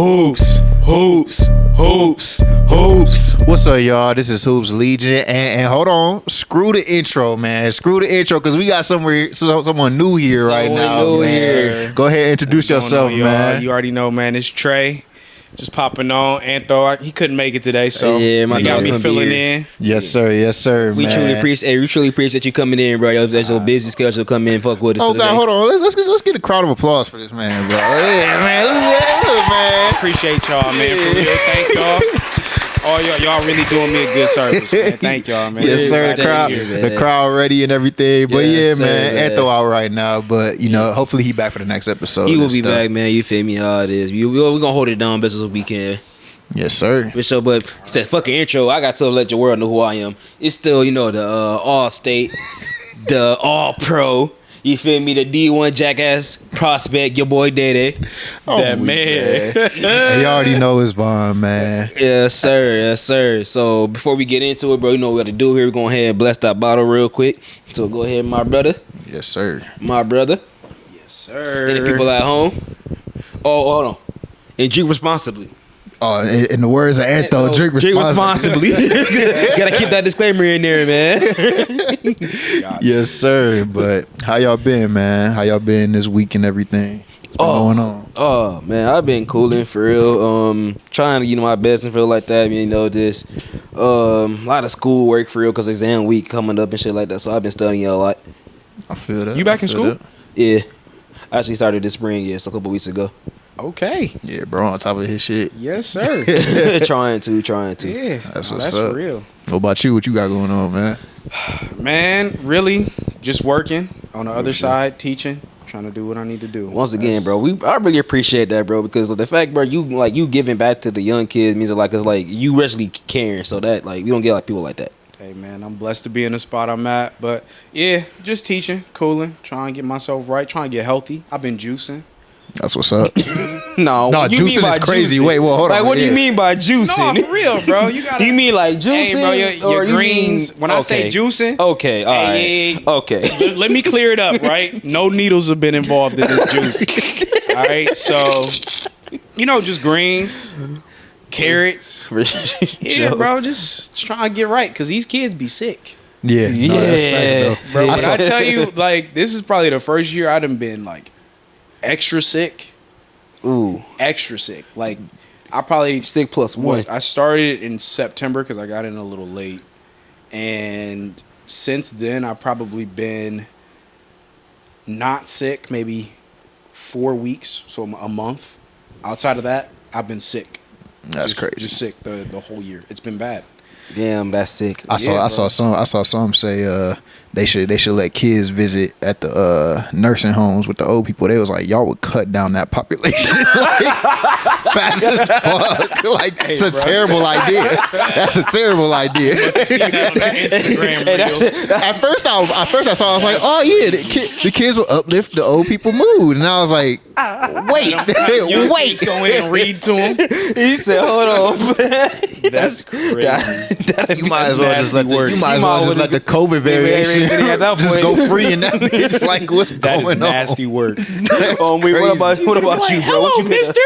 Hoops. What's up, y'all? This is Hoops Legion, and hold on, screw the intro, man. Screw the intro, because we got someone new here right now. Man. Go ahead and introduce yourself, man. You already know, man. It's Trey. Just popping on. Antho, he couldn't make it today, so yeah, he got me filling in. Yes, sir. Yes, sir. We man. truly appreciate you coming in, bro. That's your busy schedule. Come in, fuck with us. Oh God, hold on. Let's get a crowd of applause for this man, bro. Yeah, man. Man. Appreciate y'all, man. For real, thank y'all. Oh, y'all really doing me a good service, man. Thank y'all, man. Yes, sir. The crowd ready and everything. But yeah, sir, man. Antho out right now, but hopefully he back for the next episode. He will be back, man. You feel me? How it is. We gonna hold it down best as we can. Yes, sir. For sure, but he said, fucking intro. I got to let your world know who I am. It's still, the all-state, the all-pro. You feel me? The D1 jackass prospect, your boy Dede. That man. You already know it's Vaughn, man. Yes, sir. Yes, sir. So before we get into it, bro, you know what we got to do here. We're going ahead and bless that bottle real quick. So go ahead, my brother. Yes, sir. My brother. Yes, sir. And the people at home. Oh, hold on. And drink responsibly. Oh, in the words of Antho, drink responsibly. Gotta keep that disclaimer in there, man. Yes, sir. But how y'all been, man? How y'all been this week and everything? What's been going on? Oh man, I've been cooling for real. Trying to my best and feel like that. Just a lot of school work for real because exam week coming up and shit like that. So I've been studying a lot. I feel that. You back in school? That. Yeah, I actually started this spring. So a couple weeks ago. Okay. Yeah, bro, on top of his shit. Yes, sir. trying to. Yeah, that's that's up. for real. What about you? What you got going on, man? Man, really, just working on the other side, teaching, trying to do what I need to do. Once again, bro, I really appreciate that, bro, because the fact, bro, you giving back to the young kids means it's like you actually caring, so that we don't get people like that. Hey man, I'm blessed to be in the spot I'm at, but yeah, just teaching, cooling, trying to get myself right, trying to get healthy. I've been juicing. That's what's up. No, juicing is crazy. Juicing? Wait, well, hold on. Like, what do you mean by juicing? No, for real, bro. You gotta. You mean like juicing? Hey, bro, your greens. When I say juicing, okay, all right, okay. Let me clear it up, right? No needles have been involved in this juice. All right, so just greens, carrots. Yeah, bro, just trying to get right because these kids be sick. Yeah, that's facts, bro. When I tell you, this is probably the first year I done been extra sick. Ooh, extra sick. I probably sick plus one. I started in September because I got in a little late, and since then I've probably been not sick maybe 4 weeks, so a month. Outside of that, I've been sick. That's crazy. Just sick the whole year. It's been bad. Damn, that's sick. I saw some say they should let kids visit at the nursing homes with the old people. They was like, y'all would cut down that population fast as fuck. It's a terrible idea. That's a terrible idea. At first I saw, I was like, oh yeah, the kids will uplift the old people mood, and I was like, wait. Go in and read to them. He said, hold on. That's crazy. You might as well just let the COVID variation just go free in that bitch. Like, what's that going is nasty on? work. What about you, bro? What you mister?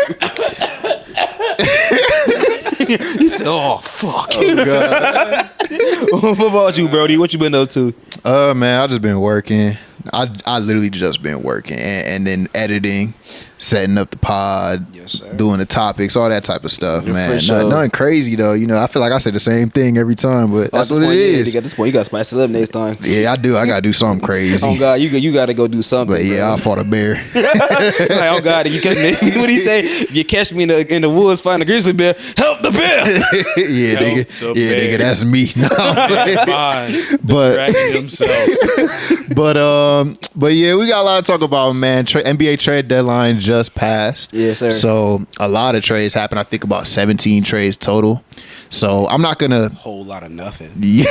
He said, oh fuck. Oh, God. What about you, Brody? What you been up to? Man, I just been working. I literally just been working and then editing, setting up the pod, yes, sir, doing the topics, all that type of stuff, man. Sure. Nothing crazy though. I feel like I say the same thing every time, but that's what it is. At this point, you gotta spice it up next time. Yeah, I do. I gotta do something crazy. Oh God, you gotta go do something. But yeah, I fought a bear. Oh God, you catch me. What he say? If you catch me in the woods, find a grizzly bear. Help the bear. Yeah, nigga, that's me. No, but yeah, we got a lot to talk about, man. NBA trade deadline just passed. Yes, sir. So a lot of trades happened. I think about 17 trades total. So I'm not gonna whole lot of nothing. Yeah,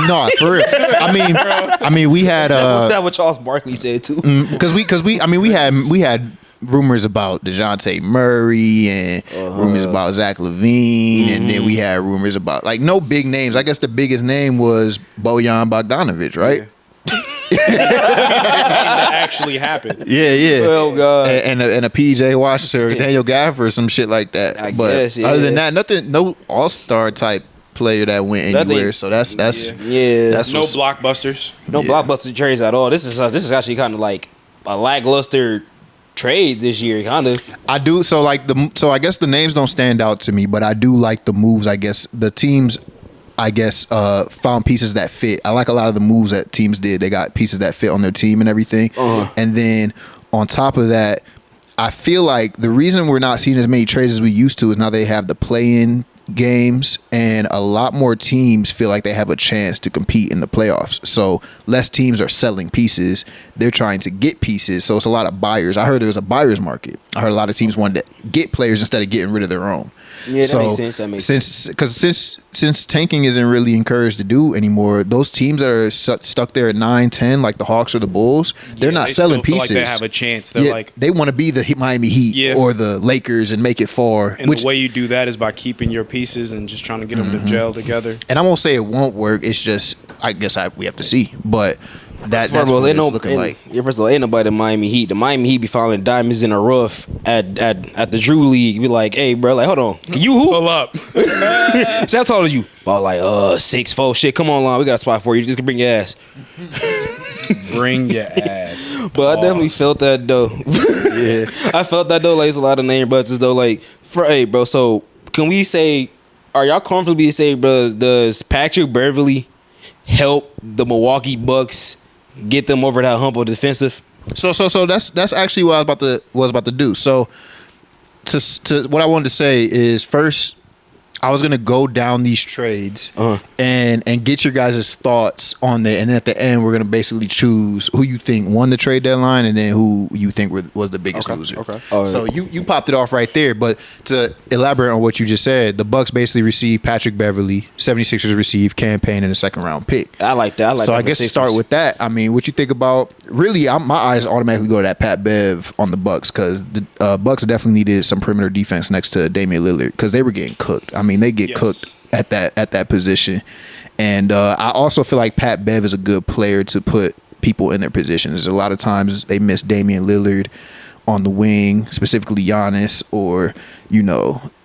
no, for real. I mean, we had that what Charles Barkley said too. Because we had rumors about DeJounte Murray and rumors about Zach LaVine, and then we had rumors about no big names. I guess the biggest name was Bojan Bogdanovic, right? Yeah. that actually happened. Yeah. Oh, God. And a PJ Washington or Daniel Gafford or some shit like that. I but guess, yeah. other than that, nothing. No all-star type player that went Nothing. anywhere. So that's Yeah. that's No what's- blockbusters. No Yeah. blockbuster trades at all. This is actually kind of like a lackluster trade this year, kind of. I do. So I guess the names don't stand out to me, but I do like the moves. I guess the teams, found pieces that fit. I like a lot of the moves that teams did. They got pieces that fit on their team and everything. And then on top of that, I feel like the reason we're not seeing as many trades as we used to is now they have the play-in games, and a lot more teams feel like they have a chance to compete in the playoffs. So less teams are selling pieces. They're trying to get pieces. So it's a lot of buyers. I heard there was a buyer's market. I heard a lot of teams wanted to get players instead of getting rid of their own. Yeah, that makes sense. That makes sense. Because since tanking isn't really encouraged to do anymore, those teams that are stuck there at 9-10, like the Hawks or the Bulls, they're not they selling still feel pieces. like they have a chance. They're like, they want to be the Miami Heat Yeah. or the Lakers and make it far. and the way you do that is by keeping your pieces and just trying to get them to gel together. And I won't say it won't work. It's just, I guess we have to see. But that's First of all, what ain't it's no, looking like. first of all, ain't nobody in Miami Heat. The Miami Heat be finding diamonds in the rough at the Drew League. Be like, hey, bro, like, hold on, can you hoop? Pull up. See how tall are you? About like 6'4". Shit, come on, line. We got a spot for you. Just bring your ass. Bring your ass. But I definitely Pause. felt that though. Yeah. I felt that though. Like, it's a lot of name buzzes though. Like, hey, bro. So can we say, are y'all comfortably say, bro, does Patrick Beverly help the Milwaukee Bucks get them over that hump of defensive? So that's actually what I was about to do. So to what I wanted to say is, first I was gonna go down these trades and get your guys' thoughts on that, and then at the end we're gonna basically choose who you think won the trade deadline and then who you think was the biggest loser. Okay. So you popped it off right there, but to elaborate on what you just said, the Bucks basically received Patrick Beverly, 76ers received campaign and a second round pick. I like that. So I guess to start with that, I mean, what you think about? Really, my eyes automatically go to that Pat Bev on the Bucks, because the Bucks definitely needed some perimeter defense next to Damian Lillard, because they were getting cooked. I mean, they get Yes. cooked at that position, and I also feel like Pat Bev is a good player to put people in their positions. A lot of times they miss Damian Lillard on the wing, specifically Giannis, or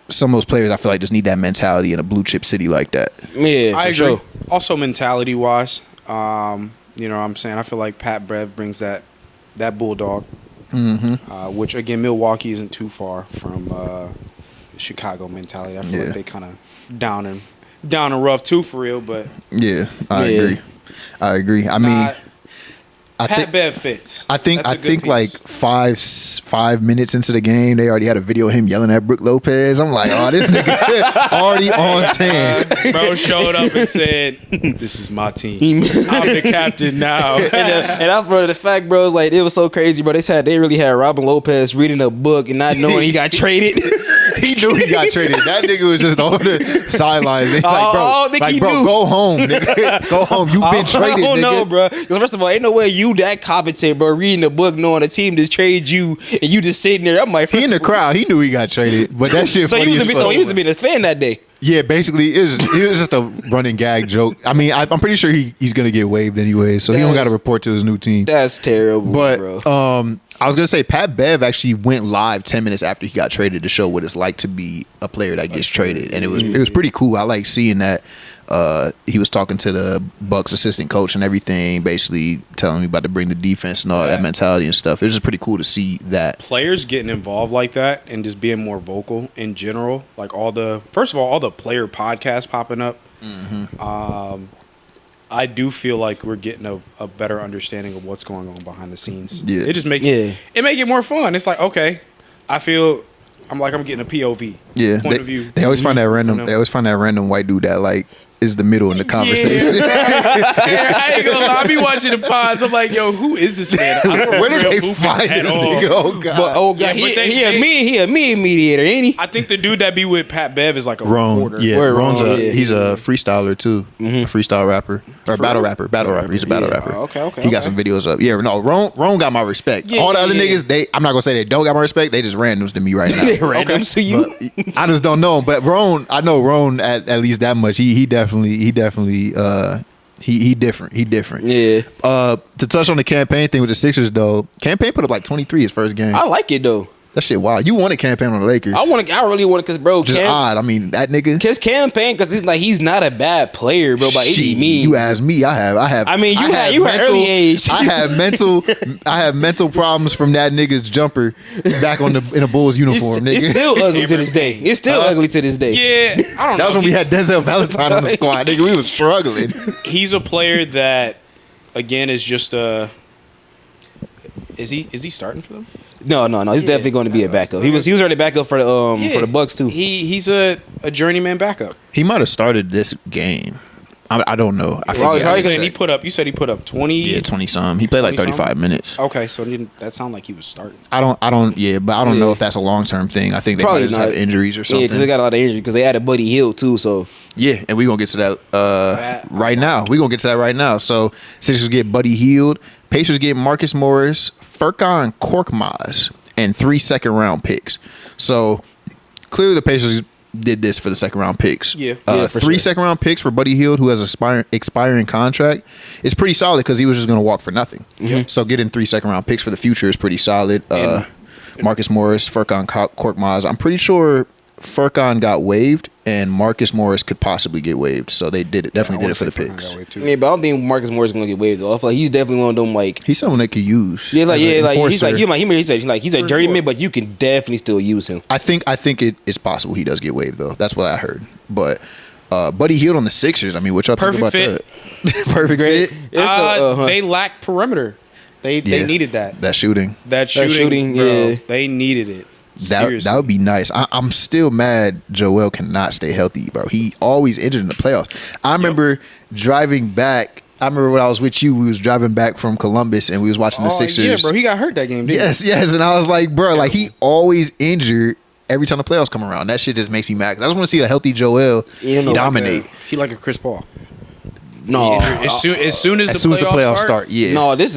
some of those players I feel like just need that mentality in a blue chip city like that. Yeah, I for agree. sure. Also, mentality wise, you know what I'm saying? I feel like Pat Bev brings that bulldog, which again, Milwaukee isn't too far from Chicago mentality. I feel Yeah. like they kind of down and rough too, for real. But Yeah, I Yeah. agree. I mean, I Pat think. Bev fits. I think That's a good think like piece. 5 minutes into the game, they already had a video of him yelling at Brook Lopez. I'm like, oh, this nigga already on 10. Bro showed up and said, "This is my team. I'm the captain now." And that's, bro, the fact, bro, is like, it was so crazy, bro. They really had Robin Lopez reading a book and not knowing he got traded. He knew he got traded. That nigga was just on the sidelines. He's like, bro, I don't think he knew. go home, nigga. Go home. You've been traded, Oh nigga. no, bro. Because first of all, ain't no way you that competent, bro, reading a book, knowing a team just trade you, and you just sitting there. I'm like, He in the crowd. He knew he got traded, but that shit So funny he as fuck. was being a fan that day. Yeah, basically, it was just a running gag joke. I mean, I'm pretty sure he's gonna get waived anyway, so he don't got to report to his new team. That's terrible, But bro. I was gonna say Pat Bev actually went live 10 minutes after he got traded to show what it's like to be a player that gets traded, and it was pretty cool. I like seeing that. He was talking to the Bucks assistant coach and everything, basically telling me about to bring the defense and all that mentality and stuff. It was just pretty cool to see that. Players getting involved like that and just being more vocal in general, like all the player podcasts popping up. I do feel like we're getting a better understanding of what's going on behind the scenes. Yeah. It just makes Yeah. it make it more fun. It's like, okay, I'm getting a POV. Yeah, Point of view. they always find that random. You know? They always find that random white dude that like is the middle in the conversation. I ain't gonna lie. I be watching the pods. I'm like, yo, who is this man? I don't Where did real they hooping find at this all. nigga? Oh god. But oh god, Yeah, but he a meme mediator, ain't he? I think the dude that be with Pat Bev is like a Ron, reporter. yeah, Word, Ron's Ron, a yeah. he's a freestyler too, a freestyle rapper or battle rapper. He's a battle Yeah. rapper. Okay, He got some videos up. Yeah, no, Ron got my respect. Yeah, All the other yeah. nggos, I'm not gonna say they don't got my respect. They just randoms to me right now. They random to you. But I just don't know. But I know Ron at least that much. He definitely He different. He different. Yeah. To touch on the campaign thing with the Sixers though, campaign put up like 23 his first game. I like it though. That shit wild. You wanted campaign on the Lakers. I really want it because, bro, Just odd. I mean, that nigga. Cause campaign, cause he's not a bad player, bro. By any Shit, means, you ask me. I have. I mean, you had early age. I have mental problems from that nigga's jumper back in a Bulls uniform. It's nigga. still ugly to this day. It's still ugly to this day. Yeah, I don't know. That was when we had Denzel Valentine on the squad, nigga. We was struggling. He's a player that, again, is just a. Is he starting for them? No. He's definitely going to be a backup. He was already backup for the Bucks too. He's a journeyman backup. He might have started this game. I don't know. I Probably forget. You said he put up 20. Yeah, 20 some. He played like 35 minutes. Okay, so that sounded like he was starting. I don't. Yeah, but I don't know if that's a long term thing. I think they Probably might just not. have injuries or Yeah, something. because they got a lot of injury. Because they added Buddy Hield too. So Yeah, and we're gonna get to that right now. We're gonna get to that right now. So Sixers get Buddy Hield, Pacers get Marcus Morris, Furkan Korkmaz, and 3 second-round picks. So clearly the Pacers did this for the second-round picks. Yeah. For 3 sure. second-round picks for Buddy Hield, who has an expiring contract, is pretty solid because he was just gonna walk for nothing. So getting 3 second-round picks for the future is pretty solid. Marcus Morris, Furkan Korkmaz. I'm pretty sure Furkan got waived, and Marcus Morris could possibly get waived. So they definitely did it for the picks. yeah, but I don't think Marcus Morris is going to get waived though. I feel like he's definitely one of them like. He's someone they could use. Yeah, as an he's enforcer. he said he's a journeyman, but you can definitely still use him. I think it is possible he does get waived though. That's what I heard. But Buddy Hield on the Sixers. I mean, what y'all think about Perfect that? Perfect fit. They lack perimeter. They Yeah. needed that. That shooting. That shooting, bro. yeah. They needed it. That Seriously. would be nice. I'm still mad Joel cannot stay healthy, bro. He always injured in the playoffs. I remember driving back. I remember when I was with you, we was driving back from Columbus and we was watching the Sixers. Yeah, bro. He got hurt that game. didn't he? Yes. And I was like, bro, like he always injured every time the playoffs come around. That shit just makes me mad. 'Cause I just want to see a healthy Joel You know, dominate. He like a Chris Paul. No, As soon as the playoffs start, yeah. no. I think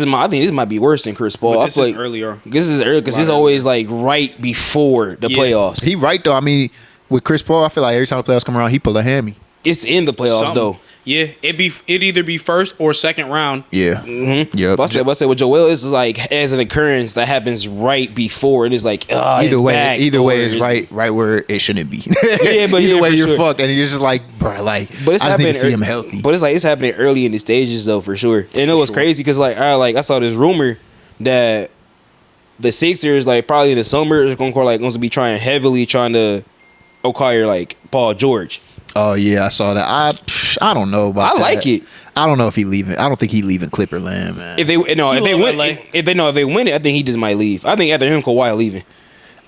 this might be worse than Chris Paul. But I this feel is like earlier. This is early because it's always like right before the Yeah. playoffs. He right though. I mean, with Chris Paul, I feel like every time the playoffs come around, he pull a hammy. It's in the playoffs Something. though. Yeah, it'd either be first or second round. Yeah. Mm-hmm. Yep. But I said with Joel, this is like as an occurrence that happens right before. It is like Either way, it's is right where it shouldn't be. Yeah, but either yeah, way, for you're sure. fucked, and you're just like, bro, like, But it's I just need to see happening him healthy. But it's like it's happening early in the stages though, for sure. And it was crazy because I saw this rumor that the Sixers like probably in the summer is going to be trying to acquire like Paul George. Oh yeah, I saw that. I don't know about. I that. like it. I don't know if he leaving. I don't think he leaving Clipperland, man. If they win, if they win it, I think he just might leave. I think after him, Kawhi leaving.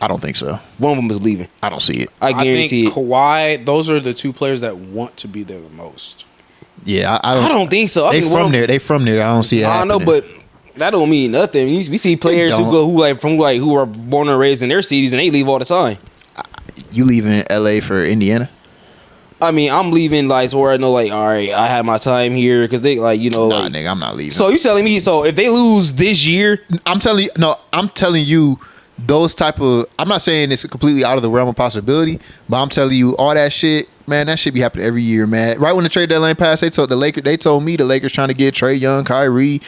I don't think so. One of them is leaving. I don't see it. I guarantee think it. Kawhi. Those are the two players that want to be there the most. Yeah, I don't. I don't think so. I They think one from of them- there. They from there. I don't see it. I know, happening. but that don't mean nothing. We see players don't. who are born and raised in their cities and they leave all the time. You leaving L.A. for Indiana? I mean, I'm leaving like so where I know like all right, I had my time here because they like Nah, like. nigga, I'm not leaving. So you telling me if they lose this year, I'm telling you those type of. I'm not saying it's completely out of the realm of possibility, but I'm telling you all that shit, man. That shit be happening every year, man. Right when the trade deadline passed, they told me the Lakers trying to get Trae Young, Kyrie,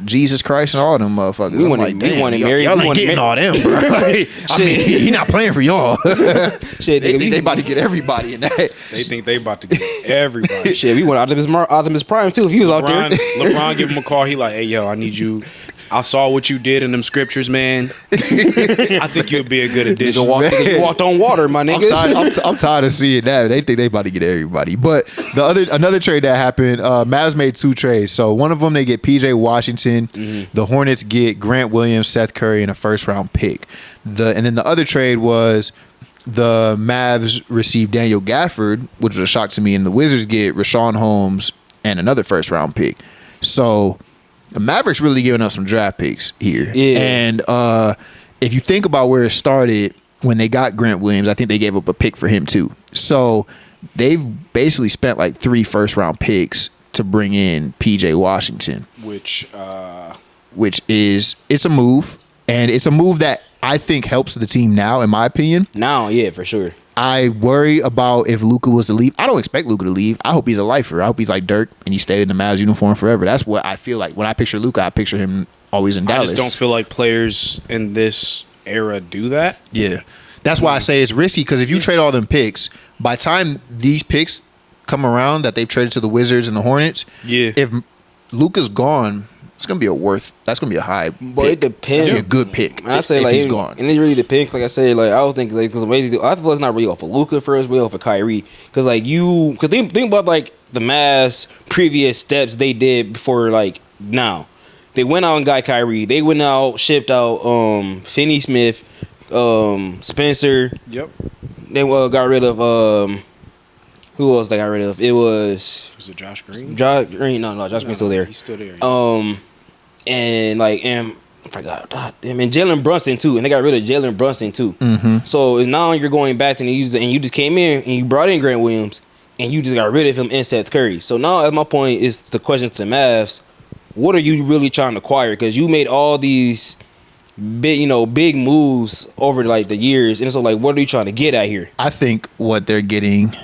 Jesus Christ, and all them motherfuckers. We I'm wanted- like, we damn, wanted y'all, Mary- y'all we ain't wanted getting Mary- all them, bro. Like, I mean, he not playing for y'all. shit, They nigga, think they about to get everybody in that. They think they about to get everybody. shit, we want Optimus Prime too if he was out there. LeBron give him a call. He like, hey yo, I need you. I saw what you did in them scriptures, man. I think you'll be a good addition. Nigga walked on water, my nigga. I'm tired of seeing that. They think they about to get everybody. But another trade that happened, Mavs made 2 trades. So one of them they get PJ Washington. The Hornets get Grant Williams, Seth Curry, and a first round pick. And then the other trade was the Mavs received Daniel Gafford, which was a shock to me, and the Wizards get Rashawn Holmes and another first round pick. So the Mavericks really giving up some draft picks here. Yeah. And if you think about where it started when they got Grant Williams, I think they gave up a pick for him too. So they've basically spent like 3 first round picks to bring in PJ Washington, Which which is it's a move, and it's a move that I think helps the team now, in my opinion. Now, yeah, for sure. I worry about if Luka was to leave. I don't expect Luka to leave. I hope he's a lifer. I hope he's like Dirk and he stayed in the Mavs uniform forever. That's what I feel like. When I picture Luka, I picture him always in I Dallas. just don't feel like players in this era do that. Yeah. That's why I say it's risky, because if you trade all them picks, by the time these picks come around that they've traded to the Wizards and the Hornets, Yeah. if Luka's gone, it's gonna be that's gonna be a high. But pick. it depends. That'd be a good pick. I say if like he's gone. and it really depends. Like I said, like I was thinking, like because I feel it's not really off of Luka first, but off of Kyrie. Because like think about like the Mavs' previous steps they did before like now. They went out and got Kyrie. They went out, shipped out Finney Smith, Spencer. Yep. They got rid of who else they got rid of? It was it Josh Green? Josh Green. No, Josh Green's still there. He's still there. Yeah. And I forgot and Jalen Brunson too, and they got rid of Jalen Brunson too. Mm-hmm. So now you're going back to the user, and you just came in and you brought in Grant Williams, and you just got rid of him and Seth Curry. So now, at my point, is the question to the Mavs: what are you really trying to acquire? Because you made all these big moves over like the years, and so like, what are you trying to get at here? I think what they're getting,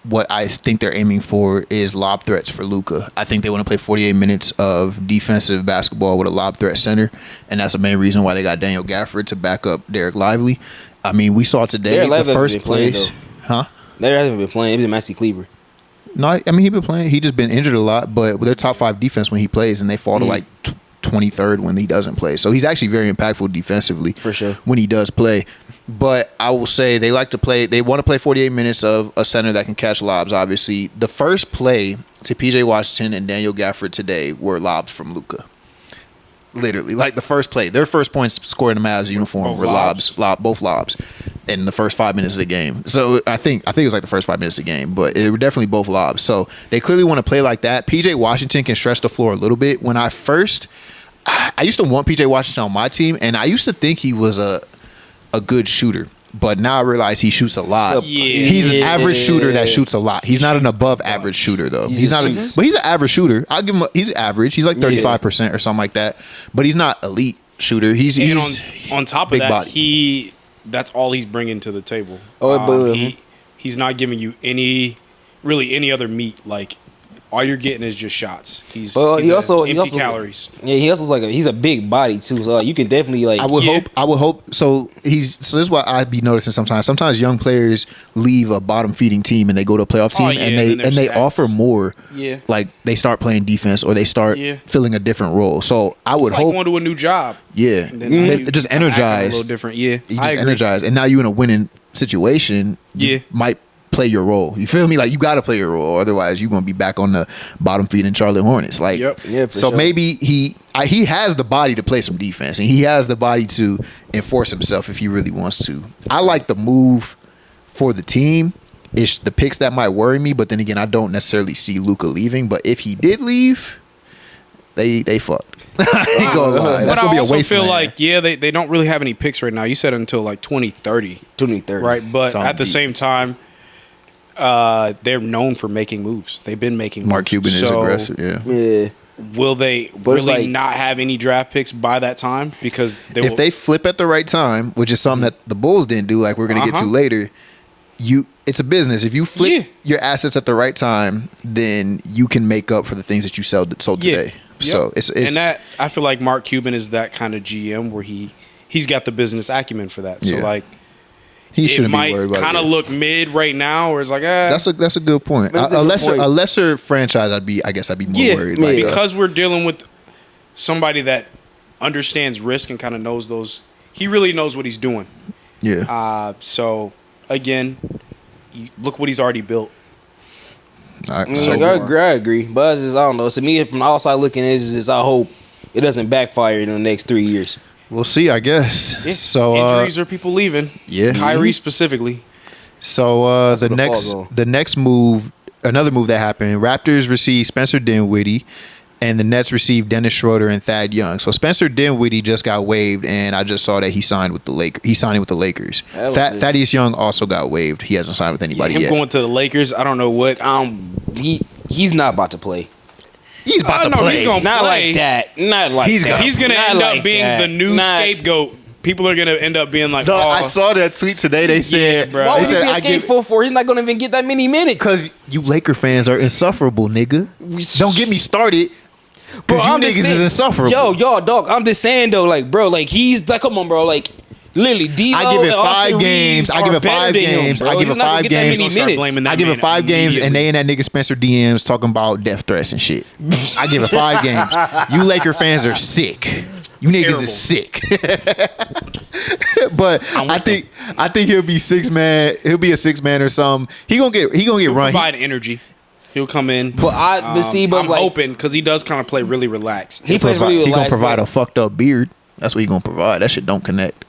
what I think they're aiming for, is lob threats for Luka. I think they want to play 48 minutes of defensive basketball with a lob threat center, and that's the main reason why they got Daniel Gafford to back up Derek Lively. I mean, we saw today Derek Lively the hasn't first been playing, place, though. They haven't been playing. It was Maxi Kleber. No, I mean, he's been playing. He just been injured a lot, but they're top 5 defense when he plays, and they fall to like 23rd when he doesn't play. So he's actually very impactful defensively For sure. when he does play. But I will say they want to play 48 minutes of a center that can catch lobs, obviously. The first play to PJ Washington and Daniel Gafford today were lobs from Luka. Literally, like the first play. Their first points scored in the Mavs uniform Both were both lobs in the first 5 minutes of the game. So I think it was like the first 5 minutes of the game, but it were definitely both lobs. So they clearly want to play like that. PJ Washington can stretch the floor a little bit. When I used to want PJ Washington on my team, and I used to think he was a good shooter. But now I realize he shoots a lot. Yeah. He's an average shooter that shoots a lot. He's not an above average shooter though. He's not, but he's an average shooter. I'll give him. He's average. He's like 35% or something like that. But he's not elite shooter. He's on top of big that, body. that's all he's bringing to the table. He's not giving you any other meat. Like all you're getting is just shots. He's calories. Yeah, he also he's a big body too. So you can definitely like. I would hope. So this is what I'd be noticing sometimes. Sometimes young players leave a bottom feeding team and they go to a playoff team and they offer more. Yeah. Like they start playing defense or they start filling a different role. So I would hope going to a new job. Yeah. Just energized. A little different. Yeah. You just energized, and now you're in a winning situation. You might play your role. You feel me? Like you got to play your role, otherwise you're gonna be back on the bottom feeding Charlotte Hornets. Like, so maybe he has the body to play some defense, and he has the body to enforce himself if he really wants to. I like the move for the team. It's the picks that might worry me, but then again, I don't necessarily see Luka leaving. But if he did leave, they fucked. That's But gonna I be a also wasteland. feel like they don't really have any picks right now. You said until like 2030, right? But Something at the deep. same time, they're known for making moves. They've been making moves. Mark Cuban is aggressive. Yeah. Will they really not have any draft picks by that time? Because if they flip at the right time, which is something that the Bulls didn't do, like we're going to get to later, it's a business. If you flip your assets at the right time, then you can make up for the things that you sold today. So it's and that I feel like Mark Cuban is that kind of GM where he's got the business acumen for that. So like he it shouldn't be might worried about kind of look mid right now, or it's like that's a good point. A lesser franchise, I'd be more worried. Like, because we're dealing with somebody that understands risk and kind of knows those. He really knows what he's doing. Yeah. So again, look what he's already built. All right, I agree, but I don't know. To me, from the outside looking in, I hope it doesn't backfire in the next 3 years. We'll see, I guess. Yeah. So injuries or people leaving. Yeah, Kyrie specifically. So the next move, another move that happened. Raptors received Spencer Dinwiddie, and the Nets received Dennis Schroeder and Thad Young. So Spencer Dinwiddie just got waived, and I just saw that he signed with the Lakers. He's signing with the Lakers. Thaddeus Young also got waived. He hasn't signed with anybody him yet. Going to the Lakers, I don't know what. He's not about to play. He's about to play. He's gonna Not play. like that. Not like He's that. He's gonna Not end like up being that. the new scapegoat people are gonna end up being like, No, oh, I saw that tweet today. They said, bro. Why they would he said be I a skate give for? He's not gonna even get that many minutes. because you Laker fans are insufferable, nigga. Don't get me started. Bro, Because you I'm just niggas saying- is insufferable. Yo, dog. I'm just saying though, like, bro, like he's like, come on, bro, like. Literally, D'Lo I give it and Austin 5 games. Reeves I give are it better 5 than him, games. bro. I give He's it not gonna 5 get that games. many Don't start minutes. blaming that I give it man 5 games, and immediately. they and that nigga Spencer DMs talking about death threats and shit. I give it 5 games. You Laker fans are sick. You niggas Terrible. is sick. But I think he'll be 6-man. He'll be a 6-man or something. He gonna get He'll run. provide energy. He'll come in. But I'm like, hoping because he does kind of play really relaxed. he plays really He gonna relaxed, provide but- a fucked up beard. That's what he gonna provide. That shit don't connect.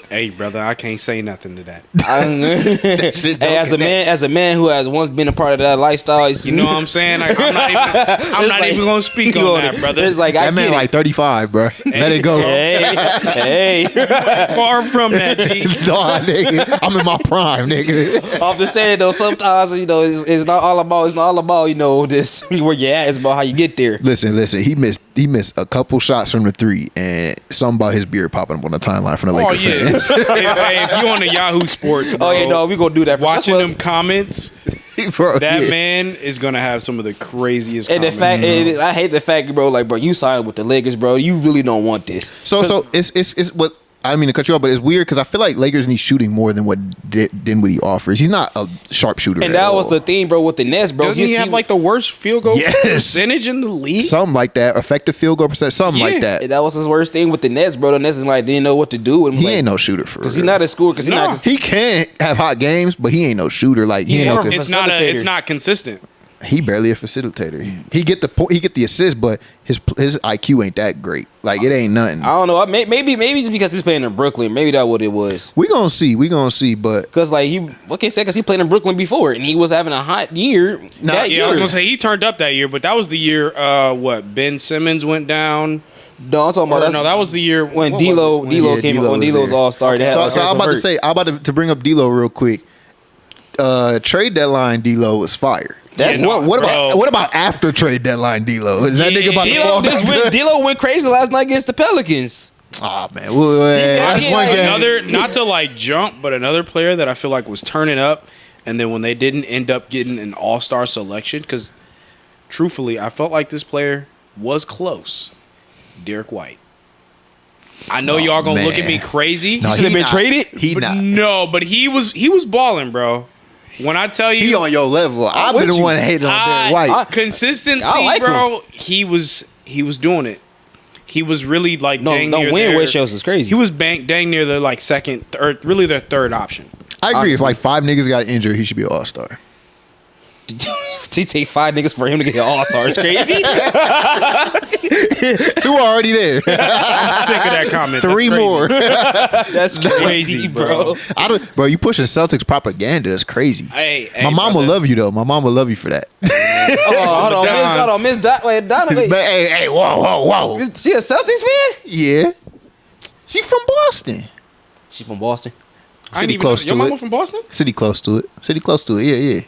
Hey, brother, I can't say nothing to that. Shit don't Hey, as a man who has once been a part of that lifestyle, it's, You know what I'm saying? Like, I'm not like- even gonna speak you on know, that, brother. It's like I That man get it. like 35, bro. Let it go. Hey, Far from that, G. Nah, nigga. I'm in my prime, nigga. I'm just saying though. Sometimes it's not all about this where you at. It's about how you get there. Listen. He missed a couple shots from the 3, and something about his beard popping up on the timeline from the Oh Laker yeah. fans. if you on the Yahoo Sports, bro, Oh yeah, no, we gonna do that. watching That's what- them comments, Bro, that yeah. man is gonna have some of the craziest. And the comments. fact, I hate the fact, bro. Like, bro, you signed with the Lakers, bro. You really don't want this. So it's what I didn't mean to cut you off, but it's weird because I feel like Lakers need shooting more than what Dinwiddie offers. He's not a sharpshooter. And at that was all. the thing, bro, with the Nets, bro. Doesn't he have like the worst field goal Yes. percentage in the league? something like that, effective field goal percentage, something like Yeah. that. that was his worst thing with the Nets, bro. The Nets is like didn't know what to do with him. He like, ain't no shooter for real. because he's not a scorer. Because he's No. not. He can't have hot games, but he ain't no shooter. Like he Yeah, ain't no. or It's facilitator. not consistent. He barely a facilitator. He get the assist, but his IQ ain't that great. Like it ain't nothing. I don't know. Maybe just because he's playing in Brooklyn. Maybe that's what it was. We gonna see. But Because like because he played in Brooklyn before and he was having a hot year. Nah, that Yeah, year. I was gonna say he turned up that year, but that was the year Ben Simmons went down. No, I'm talking Or about no, that was the year when what was D'Lo it? D'Lo Yeah, came D'Lo up. When was D'Lo was there. all star. so I'm about to bring up D'Lo real quick. Trade deadline D'Lo was fire. That's- Yeah, no, what bro. about after trade deadline D'Lo? Is that Yeah, nigga about to D'Lo fall back to- D'Lo went crazy last night against the Pelicans. Aw, man. Well, that's yeah, one game. Another, not to like jump, but another player that I feel like was turning up, and then when they didn't end up getting an all-star selection, because truthfully, I felt like this player was close. Derek White. I know y'all gonna look at me man. crazy. No, should have he been not. traded? He but not. no, but he was balling, bro. When I tell you, He on your level. I've been with the you. one hating on Derek White. Consistency, I like bro. He was doing it. He was really like No, dang no near win their- ratios is crazy. He was dang near the like second or really their third option. I agree. If like 5 niggas got injured, he should be an all-star. to take 5 niggas for him to get an all-star is crazy. 2 already there. I'm sick of that comment. 3 That's crazy. more. That's crazy, Crazy, bro. bro. Bro, you pushing Celtics propaganda. That's crazy. Hey, My mom will brother. love you though. My mom will love you for that. Hold on, Miss Donovan. But hey, whoa. Is she a Celtics fan? Yeah. She from Boston. She from Boston. I ain't City even close know. Your to mama it. from Boston? City close to it. Yeah.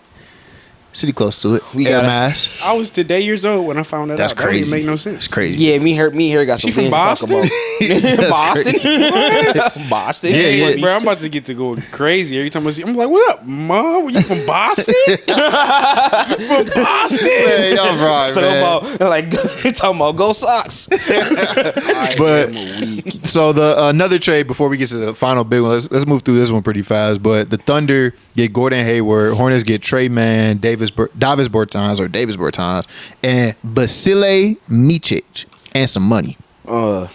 City close to it. We Air got it. Mass. I was today years old when I found that That's out. That crazy. didn't make no sense. It's crazy. Yeah, me here got some She from things to talk about. Boston. Boston. Yeah, Hey, yeah. bro, I'm about to get to going crazy every time I see. I'm like, what up, mom? You from Boston? You from Boston? Man, y'all right, Talking man. about like talking about go Sox. But so the another trade before we get to the final big one. Let's move through this one pretty fast. But the Thunder get Gordon Hayward, Hornets get Trey Mann, Davis Bertans, and Vasile Micic, and some money, And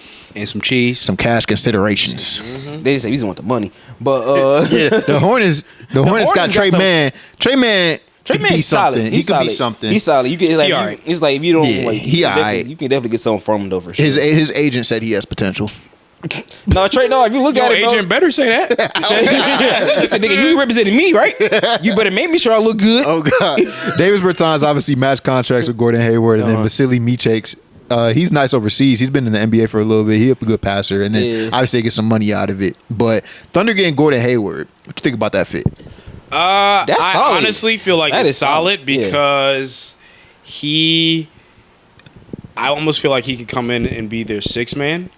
some cheese. some cash considerations. They say we just want the money, but Yeah, the Hornets got Hornets got Trey some- Mann. Trey Mann could be Man's solid. something. He He's could solid. be something. He's solid. You get like He alright. it's like if you don't Yeah, like he you can definitely- alright. you can definitely get something from him though for sure. His agent said he has potential. No, Trey. No, if you look Your at it, agent better say that. he said, "Nigga, you representing me, right? You better make me sure I look good." Oh God, Davis Bertans obviously matched contracts with Gordon Hayward, and then Vasily Micic. He's nice overseas. He's been in the NBA for a little bit. He's a good passer, and then Yeah. obviously get some money out of it. But Thunder getting Gordon Hayward. What you think about that fit? That's I solid. honestly feel like That it's is solid. solid because I almost feel like he could come in and be their 6th man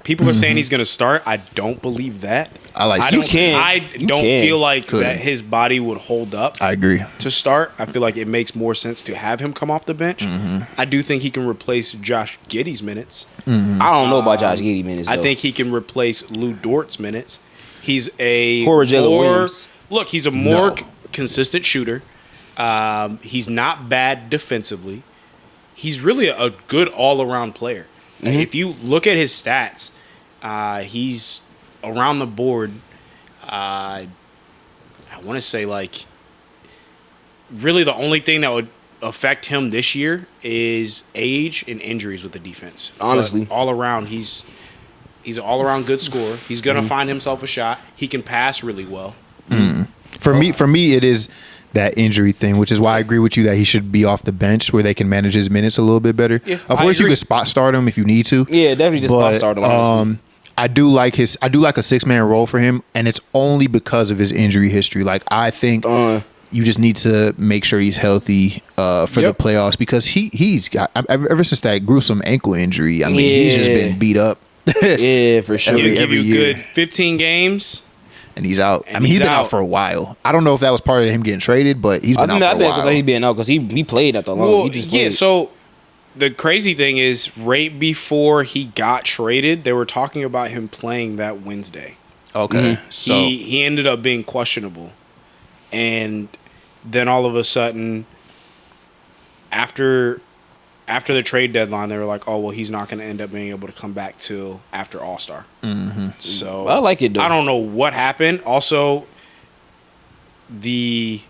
People are saying he's going to start. I don't believe that. I You can. I You don't can. feel like Could. that his body would hold up I agree. to start. I feel like it makes more sense to have him come off the bench. Mm-hmm. I do think he can replace Josh Giddey's minutes. I don't know about Josh Giddey minutes. I though. think he can replace Lou Dort's minutes. He's a Poor Jalen more Williams. look. He's a more No. consistent shooter. He's not bad defensively. He's really a good all around player. If you look at his stats, he's around the board. I want to say like really the only thing that would affect him this year is age and injuries with the defense. Honestly. But all around, he's an all around good scorer. He's gonna find himself a shot. He can pass really well. For me, it is that injury thing, which is why I agree with you that he should be off the bench where they can manage his minutes a little bit better. Yeah, Of I course, you agree. could spot start him if you need to. Yeah, definitely just spot start him, honestly. I do like a 6-man role for him, and it's only because of his injury history. Like I think you just need to make sure he's healthy for the Yep. playoffs because he's got ever since that gruesome ankle injury. I mean, he's just Yeah. been beat up. Yeah, for sure. He'll give every you year. good 15 games. And he's out. And I mean, he's he's been out out. for a while. I don't know if that was part of him getting traded, but he's been I out think for a because while. he being out because he played not that long. Well, he just yeah. played. So the crazy thing is, right before he got traded, they were talking about him playing that Wednesday. Okay, so He ended up being questionable, and then all of a sudden, after the trade deadline, they were like, "Oh well, he's not going to end up being able to come back till after All Star." So I like it, though. I don't know what happened. Also, the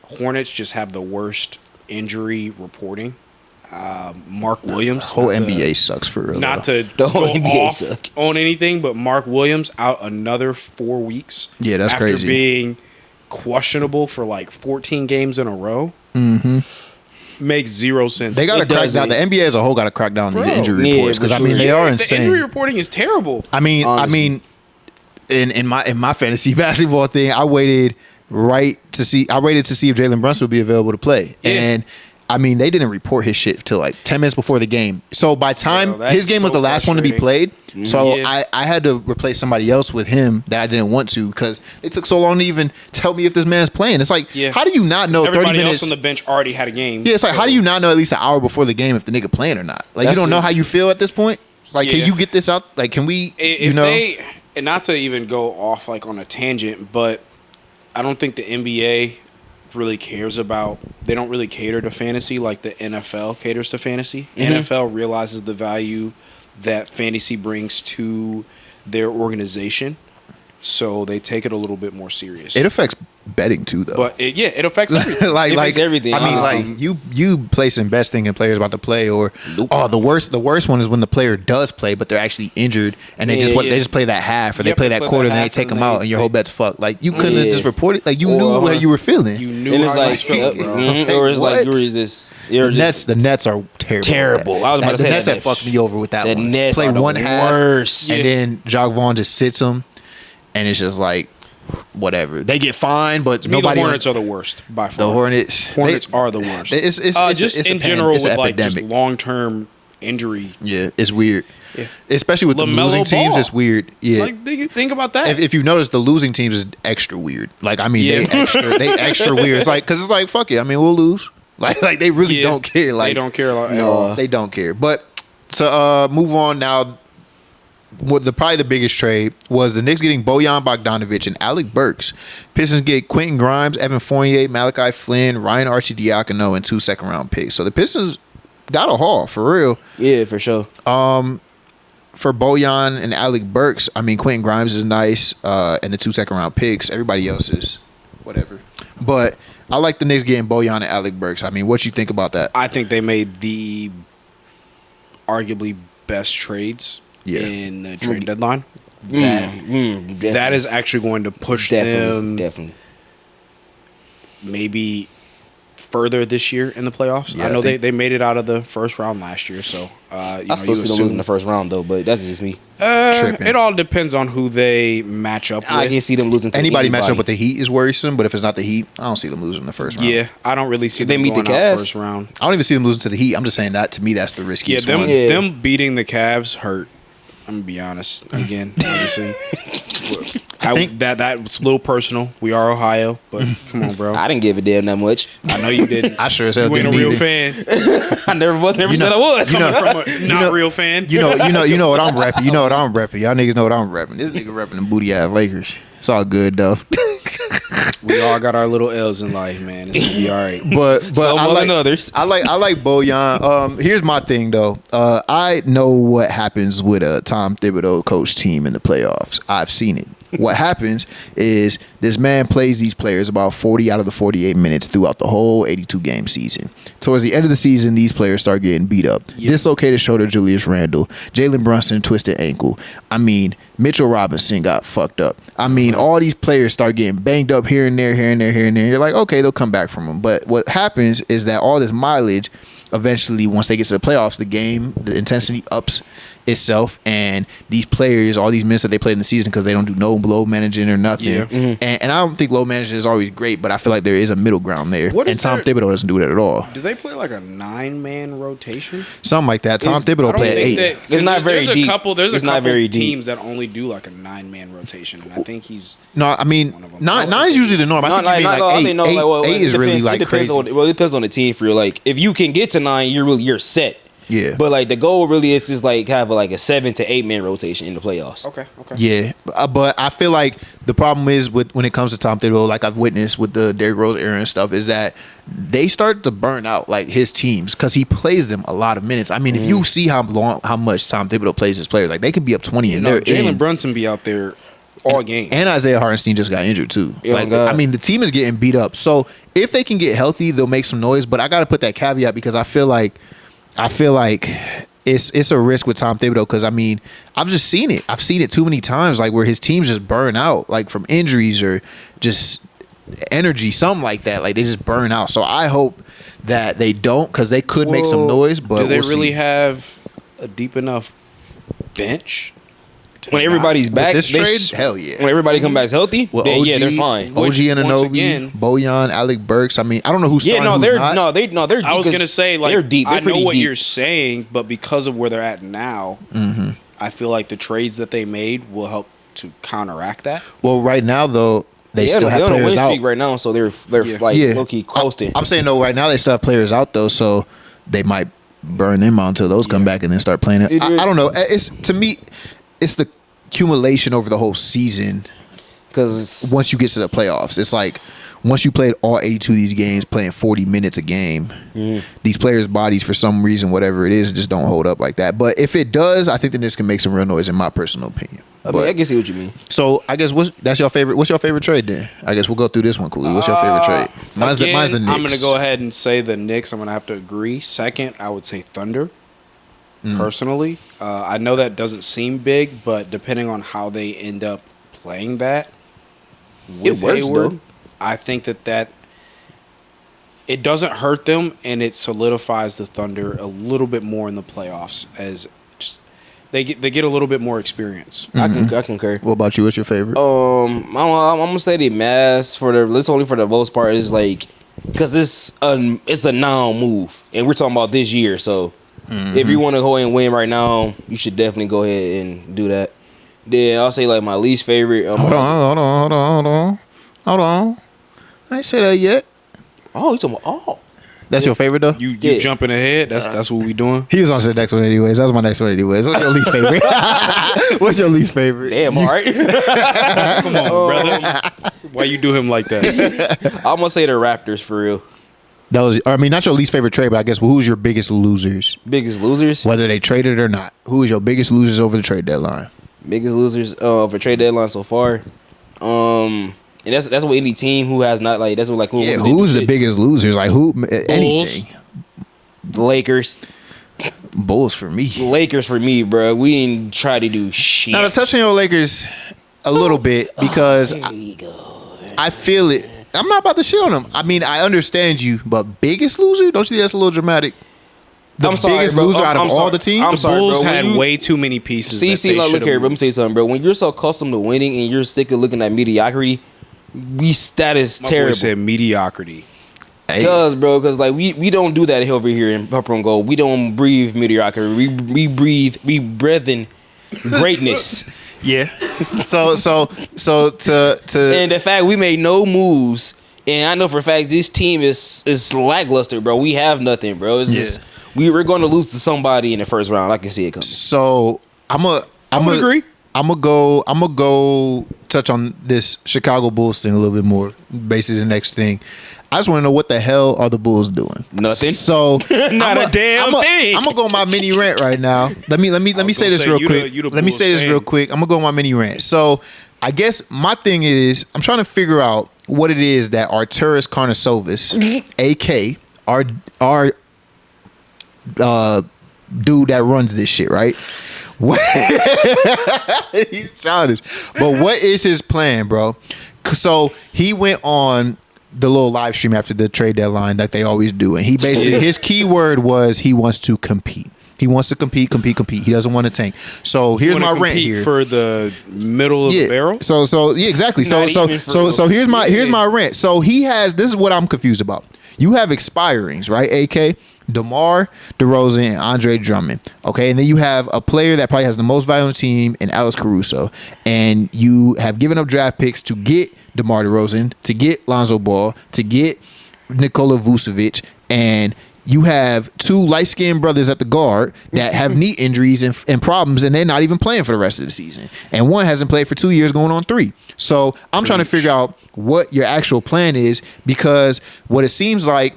Hornets just have the worst injury reporting. Mark Williams, whole not to- NBA sucks for real. Not though. to The whole go NBA off suck. on anything, but Mark Williams out another 4 weeks. Yeah, that's after crazy. being questionable for like 14 games in a row. Makes zero sense. They got to It crack does, down. The it- NBA as a whole got to crack down on these Bro. injury Yeah, reports because for I mean sure. they are the insane. injury reporting is terrible. I mean, Honestly. in my fantasy basketball thing, I waited to see if Jalen Brunson would be available to play, Yeah. and I mean they didn't report his shit till like 10 minutes before the game. So by time that's his game was so the last one to be played, so Yeah. I had to replace somebody else with him that I didn't want to because it took so long to even tell me if this man's playing. It's like Yeah. how do you not know 30 Everybody minutes? else on the bench already had a game. Yeah, it's like so- how do you not know at least an hour before the game if the nigga playing or not? Like you That's don't know it. how you feel at this point. Like Yeah. can you get this out? Like can we? If they, and not to even go off like on a tangent, but I don't think the NBA really cares about. They don't really cater to fantasy like the NFL caters to fantasy. NFL realizes the value that fantasy brings to their organization, so they take it a little bit more serious. It affects betting too, though. But it affects everything. like It affects everything, I mean, honestly. like you placing best thinking players about to play, or the worst one is when the player does play, but they're actually injured and they Yeah, they just play that half or they Yep, play they that play quarter that and they half take and them out they- and your whole bet's fucked. Like you couldn't have Yeah. just reported. Like you Or, knew how you were feeling. You knew and it's how you like, felt, bro. or it's like, What? or is this? The Nets are terrible. Terrible. I was about to The say Nets that. have fucked me over with that The one. Nets Play are the one half, worst. and then Jacques Vaughn just sits them, and it's just like whatever. They get fined, but To me, the nobody. Hornets are the worst by far. The Hornets. Hornets are the worst. It's just it's a in general it's with an like just epidemic. long term injury. Yeah, it's weird. Yeah. Especially with the LaMelo losing teams, Ball. it's weird. Yeah. Like think about that. if you notice, the losing teams is extra weird. Like I mean, Yeah. they extra weird. It's like because it's like fuck it. I mean, we'll lose. Like they really Yeah. don't care. Like they don't care at No. all. they don't care. But to move on now, probably the biggest trade was the Knicks getting Bojan Bogdanovic and Alec Burks. Pistons get Quentin Grimes, Evan Fournier, Malachi Flynn, Ryan Arcidiacono, and 2 second-round picks. So the Pistons got a haul for real. Yeah, for sure. For Bojan and Alec Burks, I mean Quentin Grimes is nice, and the 2 second-round picks. Everybody else is whatever. But I like the Knicks getting Bojan and Alec Burks. I mean, what you think about that? I think they made the arguably best trades Yeah. in the trade deadline. That is actually going to push them Definitely. maybe further this year in the playoffs. Yeah, I know I think- they made it out of the first round last year, so I still see them losing the first round though, but that's just me. Tripping. it all depends on who they match up I with. can see them losing to Anybody matching up with the Heat is worrisome, but if it's not the Heat, I don't see them losing the first round. Yeah, I don't really see If they them meet the going out Cavs? first round. I don't even see them losing to the Heat. I'm just saying that to me, that's the Yeah, riskiest them one. Yeah. them beating the Cavs hurt. I'm gonna be honest. Again, obviously, think- that's a little personal. We are Ohio, but come on, bro. I didn't give a damn that much. I know you didn't. I sure as hell You ain't a didn't real either. fan. I never You said know- I was. you know- From a not real fan. You know what I'm repping. You know what I'm repping. Y'all niggas know what I'm repping. This nigga repping the booty ass Lakers. It's all good though. We all got our little L's in life, man. It's gonna be all right. But Some I more like than others. I like Bojan. Here's my thing though. I know what happens with a Tom Thibodeau coach team in the playoffs. I've seen it. What happens is this man plays these players about 40 out of the 48 minutes throughout the whole 82 game season. Towards the end of the season, these players start getting beat up. Dislocated shoulder, Julius Randle. Jalen Brunson, twisted ankle. I mean, Mitchell Robinson got fucked up. I mean, all these players start getting banged up here and there, here and there, here and there. You're like, okay, they'll come back from them. But what happens is that all this mileage, eventually, once they get to the playoffs, the intensity ups itself, and these players, all these minutes that they played in the season, because they don't do no low managing or nothing. Yeah. And I don't think low managing is always great, but I feel like there is a middle ground there. What is And Tom there- Thibodeau doesn't do that at all. Do they play like a 9-man rotation? Something like that. Tom It's- Thibodeau I don't played think 8. that It's not very there's a deep. couple. There's It's a not couple very deep. teams that only do like a 9-man rotation, and I think he's No, I mean, One of them. nine's usually the norm. I think you mean like 8. 8 is really like crazy. It depends on the team. For you. Like, if you can get to 9, you're set. Yeah. But like the goal really is just like have a 7 to 8 man rotation in the playoffs. okay. Yeah, but I feel like the problem is with when it comes to Tom Thibodeau, like I've witnessed with the Derrick Rose era and stuff, is that they start to burn out like his teams because he plays them a lot of minutes. I mean, if you see how much Tom Thibodeau plays his players, like they can be up 20 You and know, they're Jalen in. Brunson be out there all game. And Isaiah Hartenstein just got injured too. Yeah, like, God. I mean, the team is getting beat up. So if they can get healthy, they'll make some noise. But I got to put that caveat because I feel like it's a risk with Tom Thibodeau because I mean I've just seen it. I've seen it too many times, like where his teams just burn out, like from injuries or just energy, something like that. Like they just burn out. So I hope that they don't because they could make some Well, noise. But do they we'll really see. have a deep enough bench? to When not- everybody's With back, this they trade? sh- Hell yeah. When everybody come back healthy, Well, yeah, they're fine. OG Once Anunoby, again- Bojan, Alec Burks. I mean, I don't know who's Yeah, starting, no, who's they're not. they're. Deep I was 'cause gonna say like they're deep. They're I know pretty what deep. you're saying, but because of where they're at now, I feel like the trades that they made will help to counteract that. Well, right now though, they Yeah, still they're have on a win players out. streak right now, so they're Yeah. like Yeah. low key coasting. I'm saying no. Right now, they still have players out though, so they might burn them out until those come back and then start playing it. It- I don't know. It's to me, it's the accumulation over the whole season. Because Once you get to the playoffs, it's like once you played all 82 of these games, playing 40 minutes a game, these players' bodies, for some reason, whatever it is, just don't hold up like that. But if it does, I think that this can make some real noise, in my personal opinion. I mean, But- I can see what you mean. so I guess that's your favorite. What's your favorite trade then? I guess we'll go through this one quickly. What's your favorite trade? Mine's the Knicks. I'm gonna go ahead and say the Knicks. I'm gonna have to agree. Second, I would say Thunder. Personally, I know that doesn't seem big, but depending on how they end up playing that, It with works, though. I think that it doesn't hurt them, and it solidifies the Thunder a little bit more in the playoffs as just they get a little bit more experience. I concur. What about you? What's your favorite? I'm gonna say the Mavs for the. Let's only for the most part is like because it's a now move, and we're talking about this year. So if you want to go ahead and win right now, you should definitely go ahead and do that. Then I'll say like my least favorite. Hold on. I ain't say that yet. Oh, you talking about That's your favorite though. You Yeah. jumping ahead. That's what we doing. He was on to the next one anyways. That's my next one anyways. What's your least favorite? What's your least favorite? damn. All right. Come on, brother. Why you do him like that? I'm gonna say the Raptors for real. That was, I mean, not your least favorite trade, but I guess who's your biggest losers, Biggest losers. whether they traded or not? Who is your biggest losers over the trade deadline? Biggest losers for trade deadline so far. And that's what any team who has not like that's what like who Yeah, who's the biggest losers? Like who? Anything. The Lakers. Bulls for me. Lakers for me, bro. We ain't try to do shit. Now to touch on your Lakers a little bit because Here we go. I feel it. I'm not about to shit on them. I mean, I understand you, but biggest loser? Don't you think that's a little dramatic? The I'm sorry, biggest bro. loser out of I'm all sorry. the teams? I'm The sorry, Bulls bro. When had you- way too many pieces. See, that they look should've here, bro. Let me moved. tell you something, bro. When you're so accustomed to winning and you're sick of looking at mediocrity, that is My boy terrible. said mediocrity. Hey, Because like we don't do that over here in Purple and Gold. We don't breathe mediocrity. We breathe in greatness. Yeah. So to And the fact we made no moves, and I know for a fact this team is lackluster, bro. We have nothing, bro. It's just we're going to lose to somebody in the first round. I can see it coming. So I'm would agree. I'm gonna go touch on this Chicago Bulls thing a little bit more. Basically, the next thing, I just want to know what the hell are the Bulls doing? Nothing. So Not a damn thing. I'm gonna go on my mini rant right now. Let me say this real quick. Let me say this real quick. I'm gonna go on my mini rant. So I guess my thing is I'm trying to figure out what it is that Arturas Karnisovas, AK, our dude that runs this shit, right? He's childish. But what is his plan, bro? So he went on the little live stream after the trade deadline that they always do, and he basically his key word was he wants to compete. He wants to compete. He doesn't want to tank. So here's my rant here for the middle of the barrel. So yeah, exactly. So here's my rant. So he has, this is what I'm confused about. You have expirings, right? AK, DeMar DeRozan, and Andre Drummond. Okay, and then you have a player that probably has the most value on the team in Alex Caruso, and you have given up draft picks to get DeMar DeRozan, to get Lonzo Ball, to get Nikola Vucevic, and you have two light-skinned brothers at the guard that have knee injuries and problems, and they're not even playing for the rest of the season. And one hasn't played for 2 years, going on 3. So I'm trying to figure out what your actual plan is, because what it seems like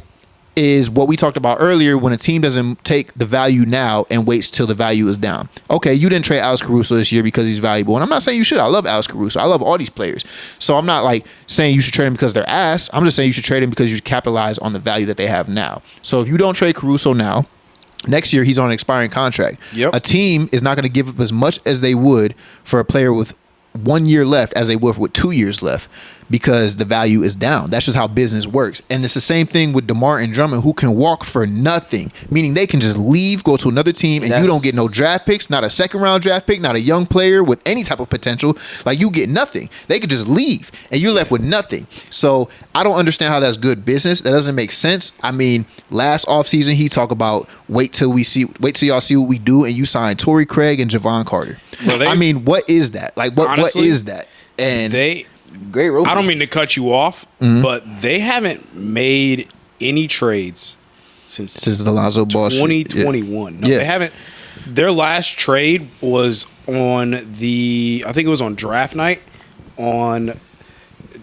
is what we talked about earlier, when a team doesn't take the value now and waits till the value is down. Okay, you didn't trade Alex Caruso this year because he's valuable. And I'm not saying you should. I love Alex Caruso. I love all these players. So I'm not like saying you should trade him because they're ass. I'm just saying you should trade him because you should capitalize on the value that they have now. So if you don't trade Caruso now, next year he's on an expiring contract. Yep. A team is not going to give up as much as they would for a player with 1 year left as they would with 2 years left, because the value is down. That's just how business works. And it's the same thing with DeMar and Drummond, who can walk for nothing, meaning they can just leave, go to another team, and you don't get no draft picks, not a second round draft pick, not a young player with any type of potential. Like, you get nothing. They could just leave and you're left with nothing. So I don't understand how that's good business. That doesn't make sense. I mean, last offseason he talked about wait till y'all see what we do, and you signed Torrey Craig and Javon Carter. Well, I mean, what is that? Like, what is that? And great role. I don't mean to cut you off, but they haven't made any trades since the Lonzo Ball 2021. No, they haven't. Their last trade was on I think it was on draft night on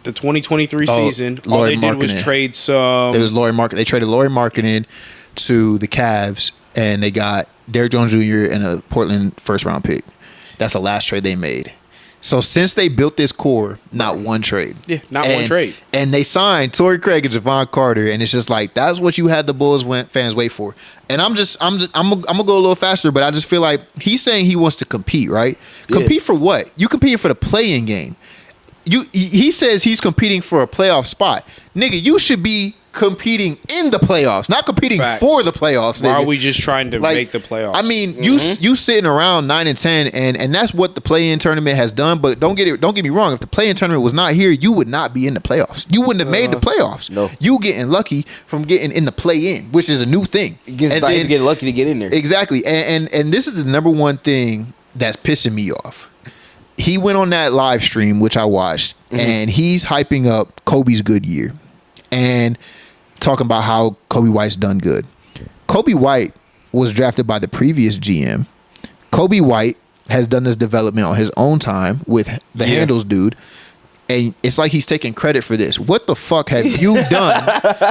the 2023 season. All they did was trade some. It was Lauri Markkanen. They traded Lauri Markkanen to the Cavs, and they got Derrick Jones Jr. and a Portland first round pick. That's the last trade they made. So since they built this core, not one trade. Yeah, one trade. And they signed Torrey Craig and Javon Carter, and it's just like, that's what you had the Bulls fans wait for. And I'm gonna go a little faster, but I just feel like he's saying he wants to compete, right? Yeah. Compete for what? You competing for the play-in game. He says he's competing for a playoff spot. Nigga, you should be competing in the playoffs, not competing for the playoffs. Why are we just trying to make the playoffs? I mean, you sitting around 9-10, and that's what the play-in tournament has done. But don't get me wrong. If the play-in tournament was not here, you would not be in the playoffs. You wouldn't have made the playoffs. No, you getting lucky from getting in the play-in, which is a new thing. You get lucky to get in there. Exactly, and this is the number one thing that's pissing me off. He went on that live stream, which I watched, and he's hyping up Kobe's good year and talking about how Kobe White's done good. Kobe White was drafted by the previous GM. Kobe White has done this development on his own time with the Handles dude. And it's like he's taking credit for this. What the fuck have you done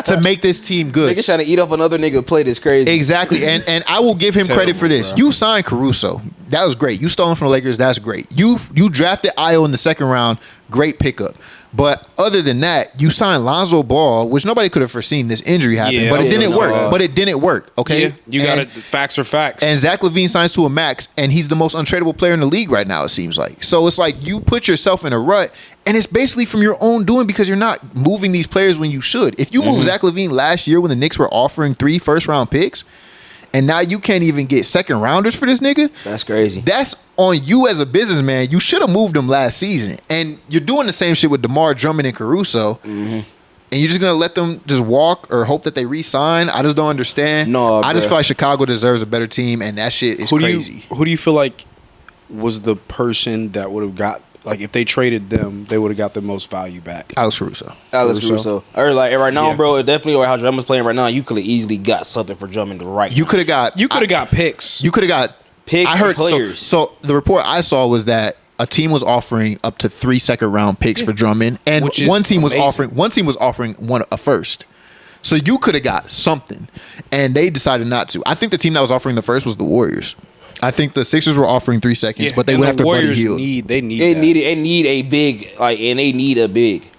to make this team good? Nigga trying to eat off another nigga play this crazy. Exactly. And I will give him credit for this. Bro. You signed Caruso. That was great. You stole him from the Lakers. That's great. You drafted Ayo in the second round. Great pickup. But other than that, you signed Lonzo Ball, which nobody could have foreseen this injury happen. But it didn't work. Okay, yeah, you got it. Facts are facts. And Zach LaVine signs to a max, and he's the most untradeable player in the league right now. It seems like. So it's like you put yourself in a rut, and it's basically from your own doing because you're not moving these players when you should. If you moved Zach LaVine last year when the Knicks were offering 3 first-round picks, and now you can't even get second rounders for this nigga. That's crazy. That's on you as a businessman. You should have moved him last season. And you're doing the same shit with DeMar Drummond and Caruso. And you're just going to let them just walk or hope that they re-sign? I just don't understand. No, I just feel like Chicago deserves a better team, and that shit is crazy. Who do you feel like was the person that would have got, like, if they traded them, they would have got the most value back? Alex Caruso. Alex Caruso. Or like right now, Yeah. bro, definitely or how Drummond's playing right now, you could have easily got something for Drummond right You now. could have got. You could have got picks. You could have got Picks I heard and players. So the report I saw was that a team was offering up to 3 second-round picks for Drummond, and Which is one team was amazing. offering a first. So you could have got something, and they decided not to. I think the team that was offering the first was the Warriors. I think the Sixers were offering 3 seconds, but they and went the after Buddy Warriors Hield. need They that. need a big and they need a big.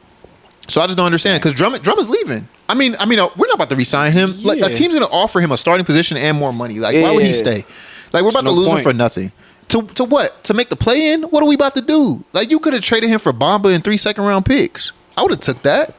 So I just don't understand because Drummond's leaving. I mean, we're not about to re-sign him. Like a Yeah. team's gonna offer him a starting position and more money. Like, why would he Yeah. stay? Like, we're about to no lose him point. for nothing. To what? To make the play in? What are we about to do? Like, you could have traded him for Bamba and 3 second-round picks. I would have took that.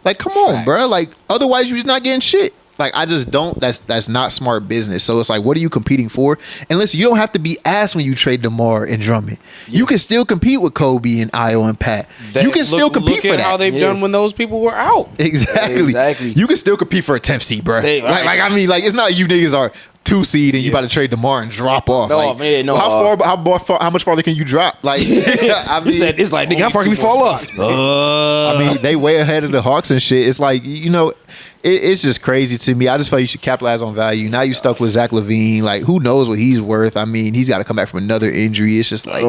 Like, come on, Facts. bro. Like, otherwise you're just not getting shit. Like, I just don't. That's not smart business. So it's like, what are you competing for? And listen, you don't have to be ass when you trade DeMar and Drummond. You can still compete with Kobe and Io and Pat. you can still compete look for at that. how they've Yeah. done when those people were out. Exactly. Exactly. You can still compete for a 10th seed, bro. Stay- Like I mean, like it's not you niggas are 2 seed and you Yeah. about to trade DeMar and drop off. No, like, man, no, how much farther can you drop? Like, I mean, You said it's like nigga, how far can we fall off? I mean, they way ahead of the Hawks and shit. It's like, it's just crazy to me. I just feel you should capitalize on value. Now you stuck with Zach LaVine. Like, who knows what he's worth? I mean, he's got to come back from another injury. It's just like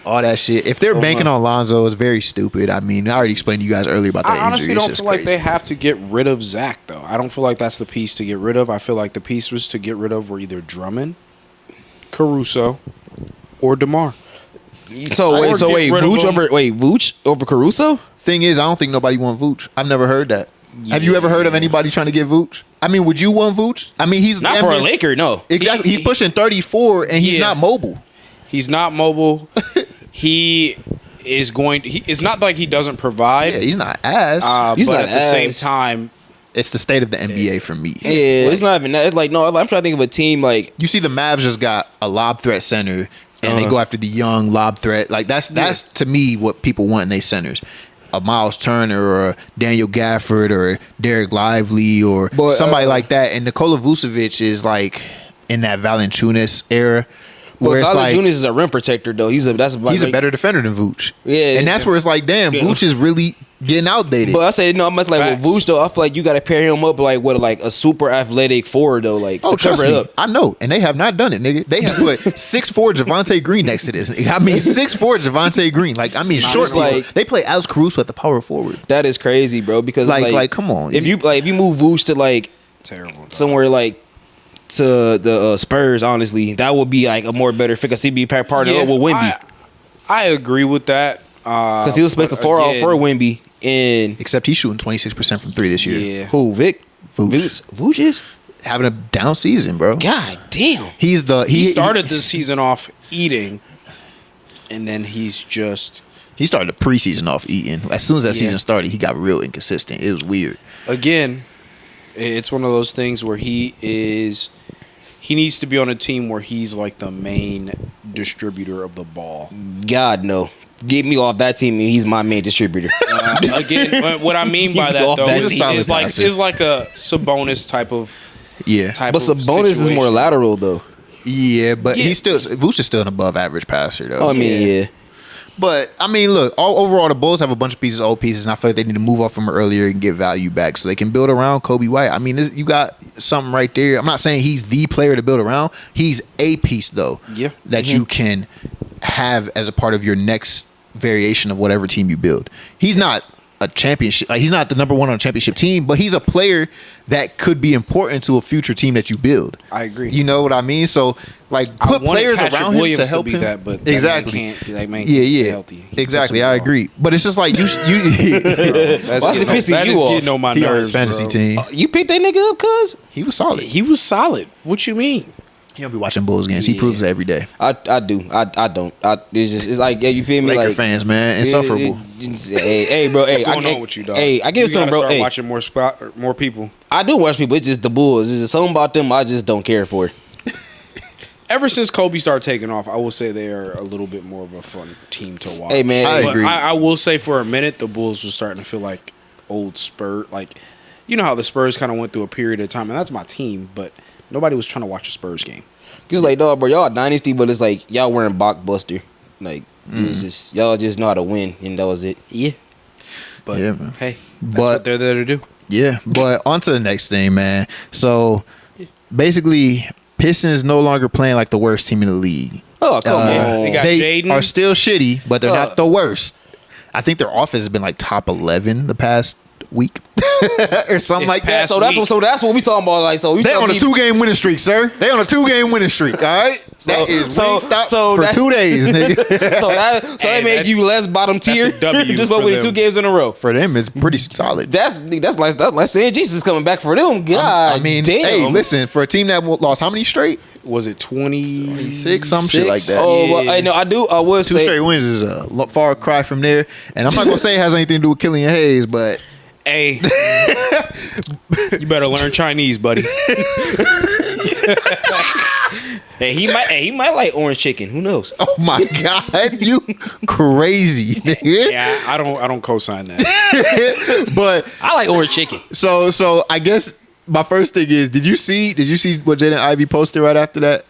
all that shit. If they're banking on Lonzo, it's very stupid. I mean, I already explained to you guys earlier about that I honestly injury. It's don't just feel like crazy. they have to get rid of Zach, though. I don't feel like that's the piece to get rid of. I feel like the piece was to get rid of were either Drummond, Caruso, or DeMar. So wait, Or get rid of him. Vooch over Caruso? Thing is, I don't think nobody want Vooch. I've never heard that. Have you ever heard of anybody trying to get Vooch? I mean, would you want Vooch? I mean, he's Not damn for a near- Laker, no. Exactly. He's pushing 34 and he's Yeah. not mobile. He's not mobile. He is going. It's not like he doesn't provide. Yeah, he's not ass. He's but not at the same ass. time, It's the state of the NBA for me. Yeah, it's not even that. It's like no. I'm trying to think of a team like You see, the Mavs just got a lob threat center, and they go after the young lob threat. Like that's to me what people want in their centers. A Miles Turner or a Daniel Gafford or Derek Lively or But, somebody like that. And Nikola Vucevic is like in that Valanciunas era where it's like Valanciunas is a rim protector though. He's a better defender than Vooch. Yeah, and that's where it's like, damn, Yeah. Vooch is really getting outdated. But I say no. I'm much like with Facts. Vooch though. I feel like you got to pair him up like with like a super athletic forward though, like Oh, to trust cover me. it up. I know. And they have not done it, nigga. They have put 6'4" Javante Green next to this. I mean, 6'4" Javante Green. Like, I mean, short it's like- like they play Alex Caruso at the power forward. That is crazy, bro. Because Like, come on. If you move Vooch to like terrible. somewhere like to the Spurs, honestly, that would be like a more better fit because he'd be partnered up with Wemby I agree with that. because he was supposed to four out for Wemby and Except he's shooting 26% from 3 this year. Yeah. who Vic Vooch. Vooch is Having a down season, bro. God damn. He's the He started the season off eating, and then he started the preseason off eating. As soon as that Yeah. season started, he got real inconsistent. It was weird. again, it's one of those things where he needs to be on a team where he's like the main distributor of the ball. God no. Get me off that team and he's my main distributor. Again, what I mean by Keep that off though that He's a is, solid is like passer. is like a Sabonis type of Yeah. But Sabonis is more situation. lateral though. Yeah, but Yeah. he's still Vooch is still an above average passer though. I mean, yeah. But I mean, look. Overall, the Bulls have a bunch of pieces, old pieces, and I feel like they need to move off from earlier and get value back so they can build around Kobe White. I mean, you got something right there. I'm not saying he's the player to build around. He's a piece though. Yeah. That you can have as a part of your next variation of whatever team you build. He's not a championship. Like, he's not the number one on a championship team, but he's a player that could be important to a future team that you build. I agree. You know what I mean? So like I put wanted players Patrick around Williams him to help be him. that, but that man exactly. can't. That man Yeah, can't stay yeah. healthy. He Exactly. pisses I me off. agree. But it's just like That's Why is it pissing that you is off? getting on my he on nerves, his fantasy bro. team. You picked that nigga up, cuz? He was solid. He was solid. What you mean? He don't be watching Bulls games. He Yeah. proves it every day. I do. I don't. It's like yeah, you feel me? Laker like fans, man, insufferable. Hey, bro. Hey, What's going on with you, dog? Hey, I give you some, gotta bro. start Hey, watching more people. I do watch people. It's just the Bulls. It's just something about them I just don't care for. Ever since Kobe started taking off, I will say they are a little bit more of a fun team to watch. Hey, man. I But agree. I will say for a minute, the Bulls were starting to feel like old Spurs. Like, you know how the Spurs kind of went through a period of time, and that's my team, but nobody was trying to watch a Spurs game. Cause like, dog, bro, y'all a dynasty, but it's like y'all wearing blockbuster. Like, it's just y'all just know how to win, and that was it. Yeah. But Yeah, man. hey, that's But- what they're there to do. Yeah, but on to the next thing, man. So basically, Pistons no longer playing like the worst team in the league. Oh, come on. They got They Jaden. are still shitty, but they're not the worst. I think their offense has been like top 11 the past week or something like that. past So that's week. what we talking about. Like, so we They talking on a be- 2-game winning streak, sir. They on a 2-game winning streak. All right, that is so- Wingstop so for that- 2 days, nigga. So that Hey, make you that's- less bottom tier. that's a W just for by winning them. 2 games in a row. For them, it's pretty solid. That's like saying Jesus is coming back for them. God, I mean, damn. hey, listen, for a team that lost how many straight? Was it 26? Some shit like that. Oh, Yeah. well, I know. I would 2 say straight wins is a far cry from there, and I'm not gonna say it has anything to do with Killian Hayes, but Hey, you better learn Chinese, buddy. hey, he might like orange chicken. Who knows? oh my god, you crazy, nigga. Yeah, I don't co-sign that. But I like orange chicken. so I guess my first thing is, did you see what Jaden Ivey posted right after that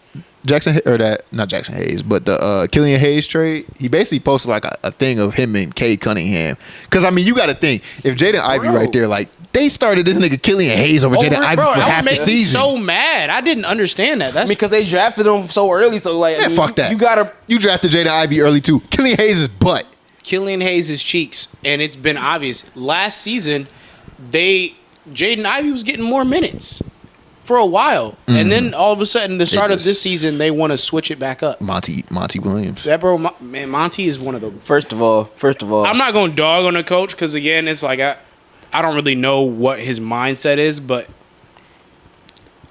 not Jackson Hayes, but the Killian Hayes trade? He basically posted like a thing of him and Cade Cunningham. Because I mean, you got to think, if Jaden Ivey right there, like they started this nigga Killian Hayes over Jaden Ivey for that half would the make me season. so mad. I didn't understand that. That's Because they drafted him so early, so like, Man, fuck that. You gotta. You drafted Jaden Ivey early too. Killian Hayes' butt. Killian Hayes' cheeks, and it's been obvious. Last season, Jaden Ivey was getting more minutes for a while, and then all of a sudden, the start of just- this season, they want to switch it back up. Monty Williams. That bro, man, Monty is one of the. First of all, I'm not going to dog on the coach because again, it's like I don't really know what his mindset is, but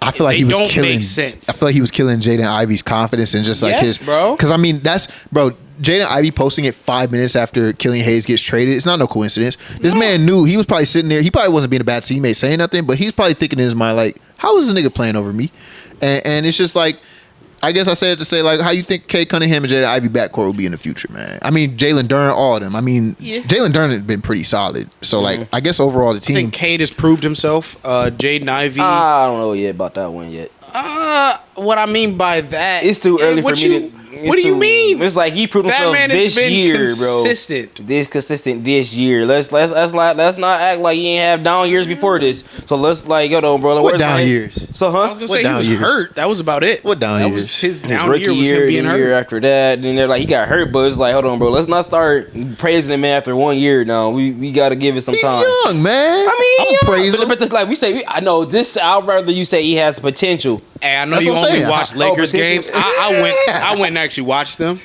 I feel like They he was don't killing. make sense. I feel like he was killing Jaden Ivey's confidence and just like Yes, his bro. Because I mean, that's bro. Jaden Ivey posting it 5 minutes after Killian Hayes gets traded. It's not no coincidence. This man knew he was probably sitting there. He probably wasn't being a bad teammate saying nothing, but he's probably thinking in his mind like, how is this nigga playing over me? And it's just like, I guess I said it to say like, how you think Cade Cunningham and Jaden Ivey backcourt will be in the future, man? I mean, Jalen Duren, all of them. I mean, Yeah. Jalen Duren has been pretty solid. So like, I guess overall the I team. think Cade has proved himself. Jaden Ivey. I don't know yet about that one yet. What I mean by that, It's too early for what me you, to. What do you mean? It's like he proved That himself man has this been year, consistent. bro. This consistent this year. Let's not act like he ain't have down years before this. So let's like, yo, though, bro. What where's down my- years? So, I was huh? gonna say he down was years? hurt. That was about it. What down that years? was his His down rookie year was year, him being the hurt. year after that, and they're like, he got hurt, but it's like, hold on, bro. Let's not start praising him after 1 year. Now we got to give it some He's time. young, man. I mean, I'm yeah, praise him. but it's like we say, I know this. I'd rather you say he has potential. Hey, I know That's you what I'm only saying. watch Oh, Lakers potential. games. I went and actually watched them.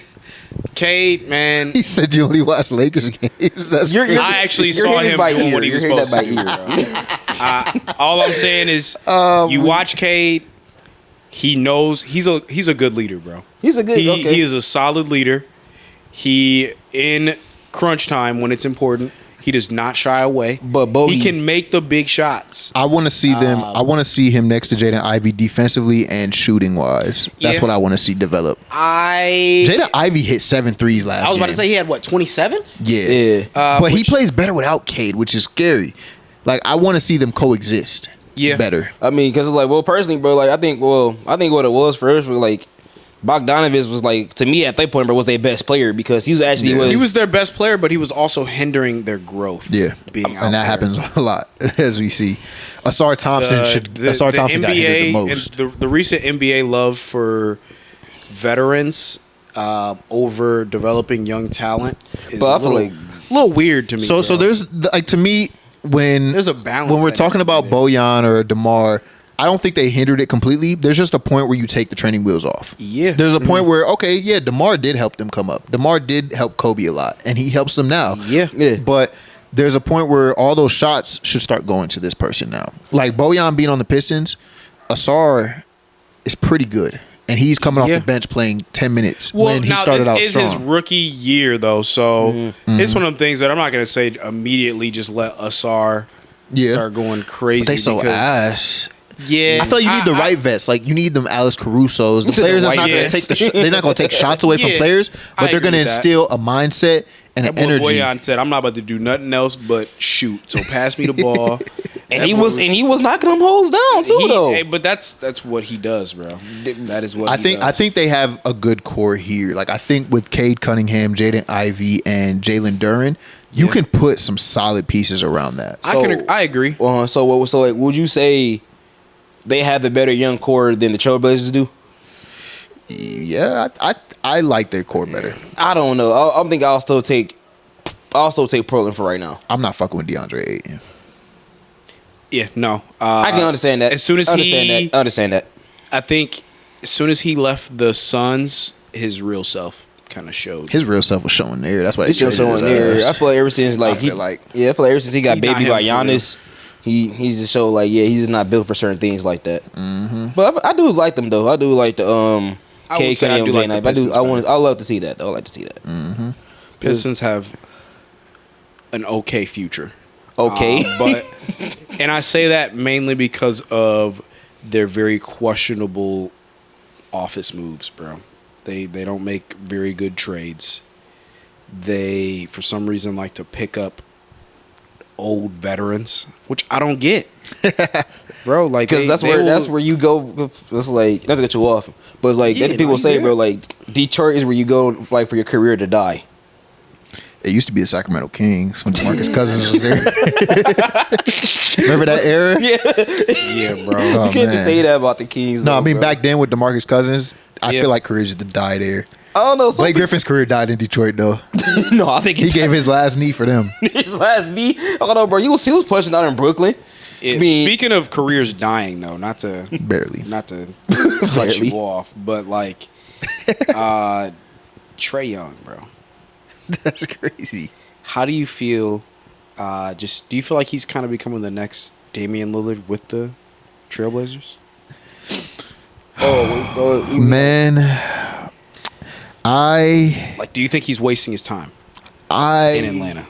Cade, man, He said you only watch Lakers games. That's You're- crazy. you're- I actually You're saw hearing this him by doing ear. what he was You're hearing supposed to that do. by ear, bro. All I'm saying is, you watch Cade. He knows he's a good leader, bro. He's a good. Okay. He is a solid leader. He in crunch time when it's important, he does not shy away. But Bogey- he can make the big shots. I want to see them. I want to see him next to Jaden Ivey defensively and shooting wise. That's Yeah. what I want to see develop. I Jaden Ivey hit 7 threes last. was about to game. say he had what 27. yeah, Yeah. but he which- plays better without Cade, which is scary. Like I want to see them coexist. Yeah. better. I mean, because it's like, well, personally, bro, like I think what it was for us was like Bogdanovich was like, to me at that point, bro, was their best player because he was actually Yeah. was He was their best player, but he was also hindering their growth. Yeah, being out and that there. happens a lot as we see. Asar Thompson Asar Thompson got hindered the most. and the recent NBA love for veterans over developing young talent is But I a feel little, like- little weird to me. So bro. there's like to me when There's a balance when we're that talking needs to be about there. Bojan or DeMar. I don't think they hindered it completely. There's just a point where you take the training wheels off. Yeah. There's a point where okay, yeah, DeMar did help them come up. DeMar did help Kobe a lot, and he helps them now. Yeah. Yeah. But there's a point where all those shots should start going to this person now. Like Bojan being on the Pistons, Asar is pretty good, and he's coming off Yeah. the bench playing 10 minutes Well, when he now started this out is strong. his rookie year though, so Mm-hmm. it's one of the things that I'm not going to say immediately. Just let Asar Yeah. start going crazy. But they so because- ass. Yeah, I feel like you need the right vets. Like you need them Alex Caruso's. The said the players that's white not going to vets. take they're not going to take shots away from Yeah, players, I but they're agree going to with that. instill a mindset and That an boy energy. Boyan said, "I'm not about to do nothing else but shoot. So pass me the ball. And he was knocking them hoes down too, though. Hey, but that's what he does, bro. That is what I he think does. I think they have a good core here. Like I think with Cade Cunningham, Jaden Ivey, and Jalen Duren, you can put some solid pieces around that. I agree. So like, would you say they have the better young core than the Trailblazers do? Yeah, I like their core better. I don't know. I think I'll still take Portland for right now. I'm not fucking with DeAndre Ayton. Yeah, no. I can understand that. As soon as I understand that. I think as soon as he left the Suns, his real self kind of showed. His real self was showing there. That's why they He's still traded showing his there. ass. I feel like ever since I feel like he got He not baby by him for real. Giannis, he's just showed like he's just not built for certain things like that. Mm-hmm. But I do like them though. I do like the I would say I do like the Pistons I better. love to see that. I would like to see that. Pistons have an okay future. Okay, But and I say that mainly because of their very questionable office moves, bro. They don't make very good trades. They for some reason like to pick up old veterans, which I don't get. Bro, like because that's where you go. It's like not to get you off, but it's like Yeah, people no, say, yeah. bro, like Detroit is where you go like for your career to die. it used to be the Sacramento Kings when DeMarcus Cousins was there. Remember that era? Yeah, bro. Oh, You can't just man. say that about the Kings. No, though, I mean bro. back then with DeMarcus Cousins, I Yeah. feel like careers used to die there. I don't know. Blake Griffin's career died in Detroit though. No, I think He gave his last knee for them. his last knee. I don't know, bro. He was punching out in Brooklyn. Speaking of careers dying, though, not to Barely. cut Barely. you off, but like Trey Young, bro. That's crazy. How do you feel? Do you feel like he's kind of becoming the next Damian Lillard with the Trailblazers? Man, I Like, do you think he's wasting his time in Atlanta?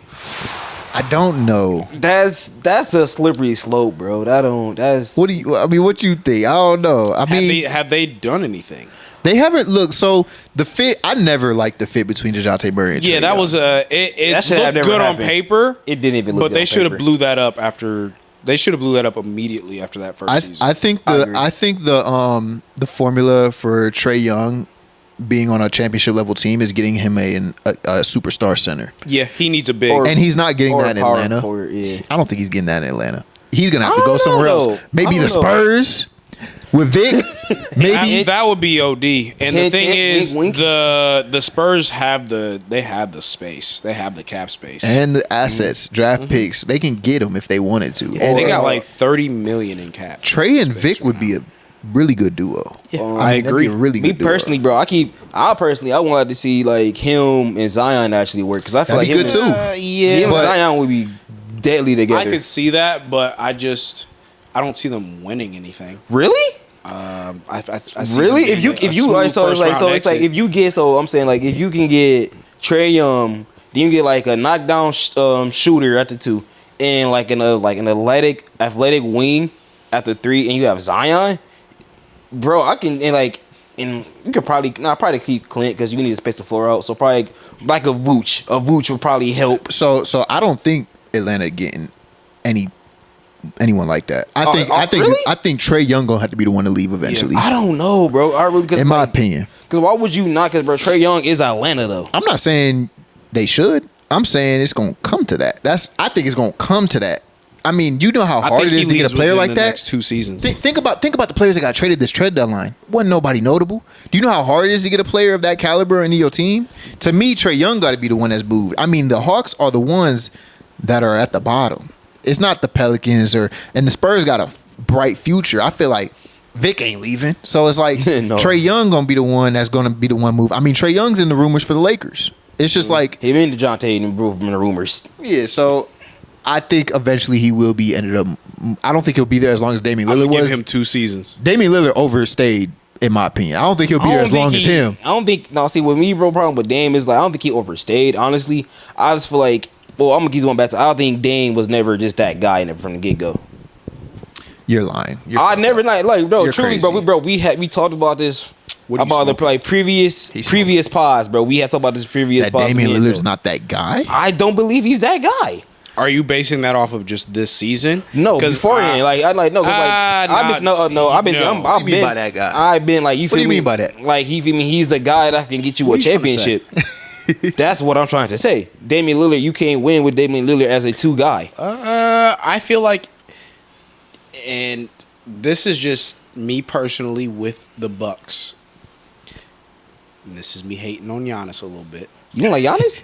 I don't know. That's a slippery slope, bro. That's What do you? I mean, what you think? I don't know. I mean, Have they done anything? they haven't looked. So the fit, I never liked the fit between DeJounte Murray and Yeah, Trae that Young. was it That should have looked never good happened. on paper. It didn't even look But good they on should have paper. blew that up after. They should have blew that up immediately after that first season. I think I the agree. I think the formula for Trae Young being on a championship level team is getting him a superstar center, yeah, he needs a big. Or- and he's not getting or that in power Atlanta. forward, yeah. I don't think he's getting that in Atlanta. He's gonna have I to go don't somewhere know, else. though. Maybe I the don't know. Spurs with Vic. Maybe that would be OD. And the Hint, thing hint, is, wink, the Spurs have the space. They have the cap space. and the assets, draft picks. They can get him if they wanted to. and And they got like $30 million in cap. Trey and space Vic right would now. be a really good duo. Yeah, I I mean, that'd be agree. a really Me good duo. personally, bro, I wanted to see like him and Zion actually work because I feel That'd like be him, good, too. him and But- Zion would be deadly I together. could see that, but I don't see them winning anything. Really? I see Really? them If you being a if you smooth like, so it's like first-round it's like exit. if you get I'm saying like if you can get Trae Young, then you get like a knockdown shooter at the 2, and like an athletic wing at the 3, and you have Zion, bro. And you could probably keep Clint because you need to space the floor out. So probably like a Vooch would probably help. So I don't think Atlanta getting anyone like that. I think Trey Young gonna have to be the one to leave eventually. I don't know, bro. Because in my opinion, because why would you not? Because bro, Trae Young is Atlanta though. I'm not saying they should. I'm saying it's gonna come to that. I think it's gonna come to that. I mean, you know how I hard think it he is to get a leaves player within like the that. next 2 seasons. Think about the players that got traded this trade deadline. Wasn't nobody notable. Do you know how hard it is to get a player of that caliber into your team? To me, Trey Young got to be the one that's moved. I mean, the Hawks are the ones that are at the bottom. It's not the Pelicans and the Spurs got a bright future. I feel like Vic ain't leaving, so it's like No. Trey Young gonna be the one that's gonna be the one move. I mean, Trey Young's in the rumors for the Lakers. It's just like Him and DeJounte improved from the rumors. yeah. So I think eventually he will be ended up. I don't think he'll be there as long as Damian I Lillard would give was. him 2 seasons. Damian Lillard overstayed, in my opinion. I don't think he'll be there as long as him. I don't think. No, see, with me, bro, problem with Dame is like I don't think he overstayed. Honestly, I just feel like. Well, I'm gonna keep going back to. I don't think Dame was never just that guy from the get go. You're lying. You're I fucked never up. like bro. You're Truly, crazy. bro. We talked about this. What are you About the smoking? like previous He's pods, bro. We had talked about this previous That pods. Damian me and Lillard's Joe. not that guy. I don't believe he's that guy. Are you basing that off of just this season? No, beforehand, like I like no, 'cause, like I've been I've been no. I've What do you mean been by that guy? I've been like you What feel do you me? mean by that? Like he feel me? He's the guy that can get you What a are you trying to say? championship. That's what I'm trying to say. Damian Lillard, you can't win with Damian Lillard as a 2 guy. I feel like, and this is just me personally with the Bucks. And this is me hating on Giannis a little bit. You don't like Giannis?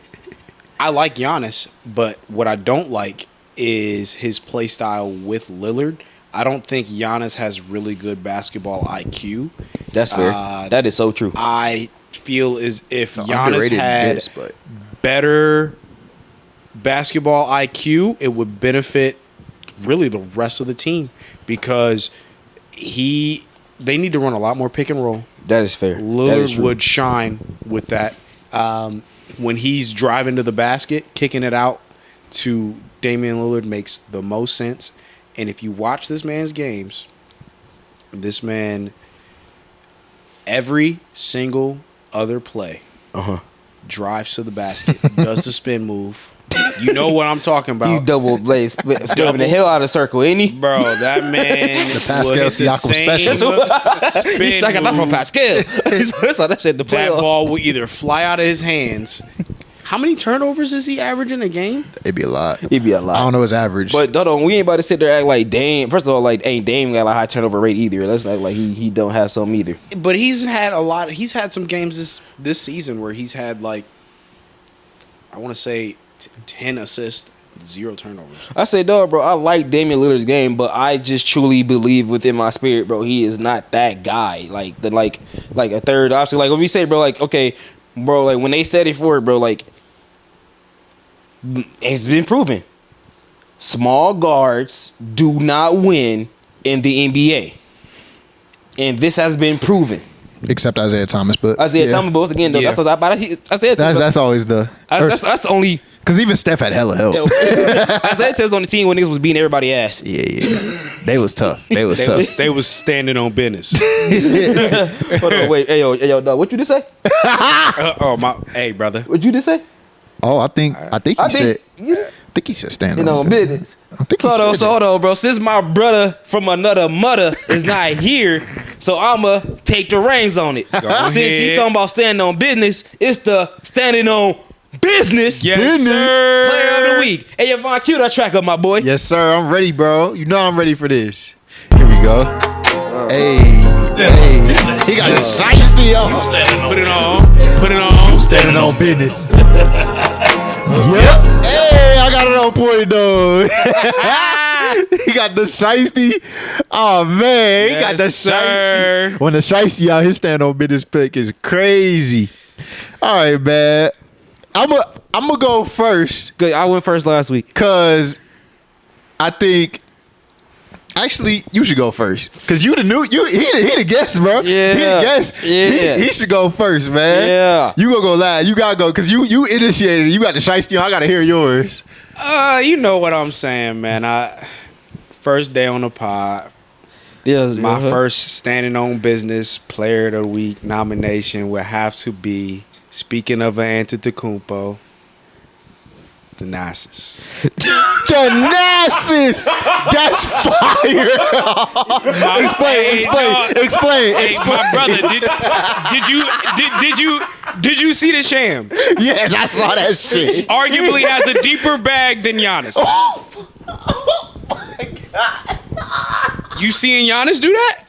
I like Giannis, but what I don't like is his play style with Lillard. I don't think Giannis has really good basketball IQ. That's fair. That is so true. I feel as if It's Giannis underrated had diss, but better basketball IQ, it would benefit really the rest of the team because they need to run a lot more pick and roll. That is fair. That is Lillard true. would shine with that. When he's driving to the basket, kicking it out to Damian Lillard makes the most sense. And if you watch this man's games, this man, every single other play, drives to the basket, does the spin move. You know what I'm talking about. He's double blade spinning the hell out of the circle, ain't he? Bro, that man The Pascal will hit the Siakam same special. He's like, I got that from move. Pascal. That's how that shit in the That playoffs. ball will either fly out of his hands. How many turnovers is he averaging a game? it'd be a lot. It'd be a lot. I don't know his average. But hold on, we ain't about to sit there and act like Dame. First of all, like ain't Dame got a high turnover rate either. Let's not like he don't have some either. But he's had a lot. He's had some games this season where he's had like, I want to say 10 assists, 0 turnovers. I say, dog, bro, I like Damian Lillard's game, but I just truly believe within my spirit, bro, he is not that guy. Like a third option. Like when we say, bro, like okay, bro, like when they said it for it, bro, like it's been proven. Small guards do not win in the NBA. And this has been proven. except Isaiah Thomas, but Isaiah yeah. Thomas, but once again, though, Yeah. that's what I said. That's always the That's the only. because even Steph had hella help. Isaiah Thomas on the team when niggas was beating everybody ass. Yeah. They was tough. They was tough. They was standing on business. Hold on, wait, hey yo, dog, what you just say? Hey, brother. What you just say? Oh, I think he said stand You know, on business. I think he Hold on, said so hold on, bro. Since my brother from another mother is not here, so I'ma take the reins on it. Since he's ahead. talking about standing on business, it's the standing on business. Yes, sir. Player of the week. Hey, Yvonne, cue that track up, my boy. Yes, sir. I'm ready, bro. You know I'm ready for this. Here we go. Hey. He got a shiesty on. Put it on. Put it on. Standing on business. Yep. Hey, I got it on point, though. He got the shiesty. Oh, man. He got the Yes, sir. shiesty. When the shiesty out, his stand on business pick is crazy. All right, man. I'm gonna go first. Good. I went first last week. Cause I think actually you should go first. Cause he the guest, bro. Yeah. He the guest. Yeah. He should go first, man. Yeah. You gonna go last. You gotta go cause you initiated it. You got the shiesty on. I gotta hear yours. You know what I'm saying, man. First day on the pod. Yeah, My first standing on business player of the week nomination would have to be, speaking of an Antetokounmpo, Thanasis. Thanasis! That's fire! Explain. Hey, my brother, did you see the sham? Yes, I saw that shit. Arguably has a deeper bag than Giannis. You seeing Giannis do that?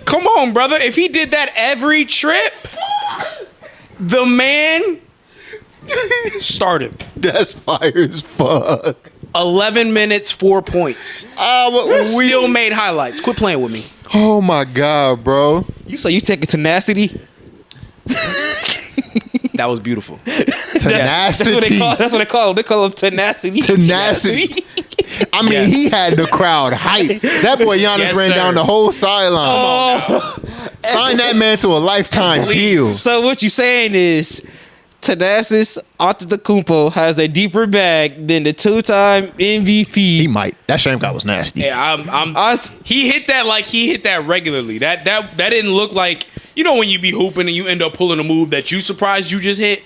Come on, brother. If he did that every trip, the man started. That's fire as fuck. 11 minutes, 4 points. Still made highlights. Quit playing with me. Oh my god, bro. You say you taking tenacity? That was beautiful. Tenacity. That's what they call him. They call him tenacity. Tenacity. I mean, Yes. he had the crowd hype. That boy Giannis Yes, ran sir. down the whole sideline. Sign that man to a lifetime deal. So what you saying is Thanasis Antetokounmpo has a deeper bag than the two-time MVP. He might. That shame guy was nasty. Yeah, he hit that like he hit that regularly. That didn't look like, you know, when you be hooping and you end up pulling a move that you surprised you just hit.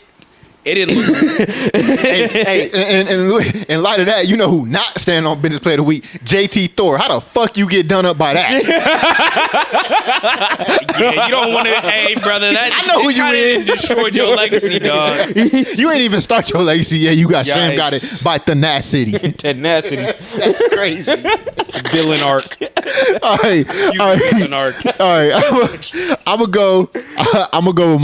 It didn't look and in light of that, you know who not standing on business player of the week? JT Thor. How the fuck you get done up by that? Yeah, you don't want to. Hey, brother, that I know who you is. Destroyed your legacy, dog. You ain't even start your legacy yet. You got Sham got it Yikes. by tenacity. Tenacity. That's crazy. Villain arc. All right, You all right. villain arc. All right, I'm gonna go. I'm gonna go with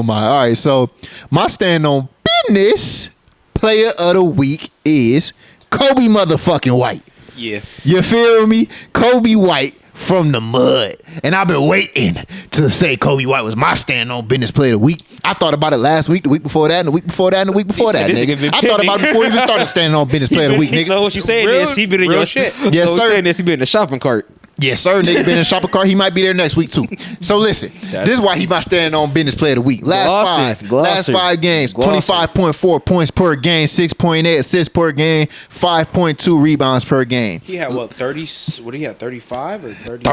mine. All right, so my stand on business player of the week is Kobe motherfucking White. Yeah. You feel me? Kobe White from the mud. And I've been waiting to say Kobe White was my stand on business player of the week. I thought about it last week, the week before that, and the week before that, and the week before that, said this nigga. nigga been I thought about it before we even started standing on business player of the week, nigga. So what you saying Real- is he been in real your shit. Yes, so what sir. you saying is he been in the shopping cart. Yes, sir. Nigga been in the shopping cart. He might be there next week too. So listen, this is why he my stand on business player of the week. Last Glossy. 5 games, Glossy. 25.4 points per game, 6.8 assists per game, 5.2 rebounds per game. He had what, 30? What did he have, 35 or 30?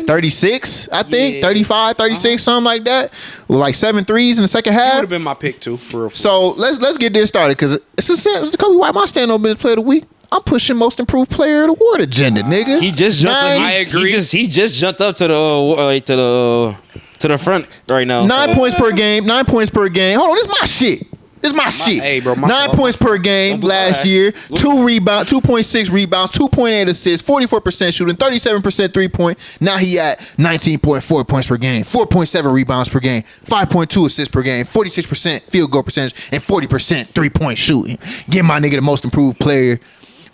36, I think. Yeah. 35, 36, something like that. With like 7 threes in the second That would half. have been my pick too, for real. So let's get this started because it's the Kobe White my stand on business player of the week. I'm pushing most improved player of the award agenda, nigga. He just jumped. Nine- I agree. He just jumped up to the front right now. 9 points per game. 9 points per game. Hold on, this is my shit. This is my shit. hey, bro, 9 points per game Don't be last biased. year. 2.6 rebounds, 2.8 assists, 44% shooting, 37% 3-point. Now he at 19.4 points per game, 4.7 rebounds per game, 5.2 assists per game, 46% field goal percentage, and 40% 3-point shooting. Give my nigga the most improved player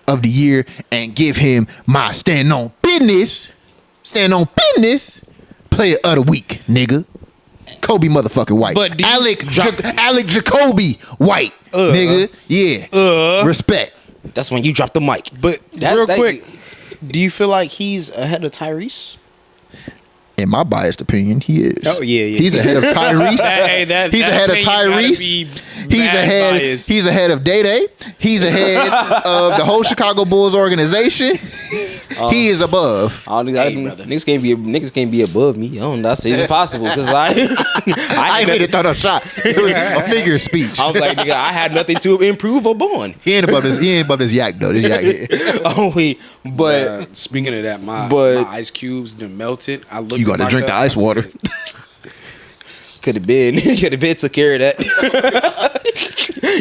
of the year and give him my stand on business player of the week, nigga. Kobe motherfucking White. But do you Alec Jacoby White, nigga. Yeah. Respect. That's when you drop the mic. But real quick, do you feel like he's ahead of Tyrese? In my biased opinion, he is. Oh, yeah. He's ahead of Tyrese. He's ahead of Tyrese. He's ahead of Day Day. He's ahead of the whole Chicago Bulls organization. He is above. Niggas can't be above me. I don't know. That's even possible because I I ain't throw no shot. It was a figure of speech. I was like, nigga, I had nothing to improve upon. He ain't above this yak though. This yak. Only, but Speaking of that, my ice cubes done melted. I looked. You got to drink the ice water. could have been took care of that.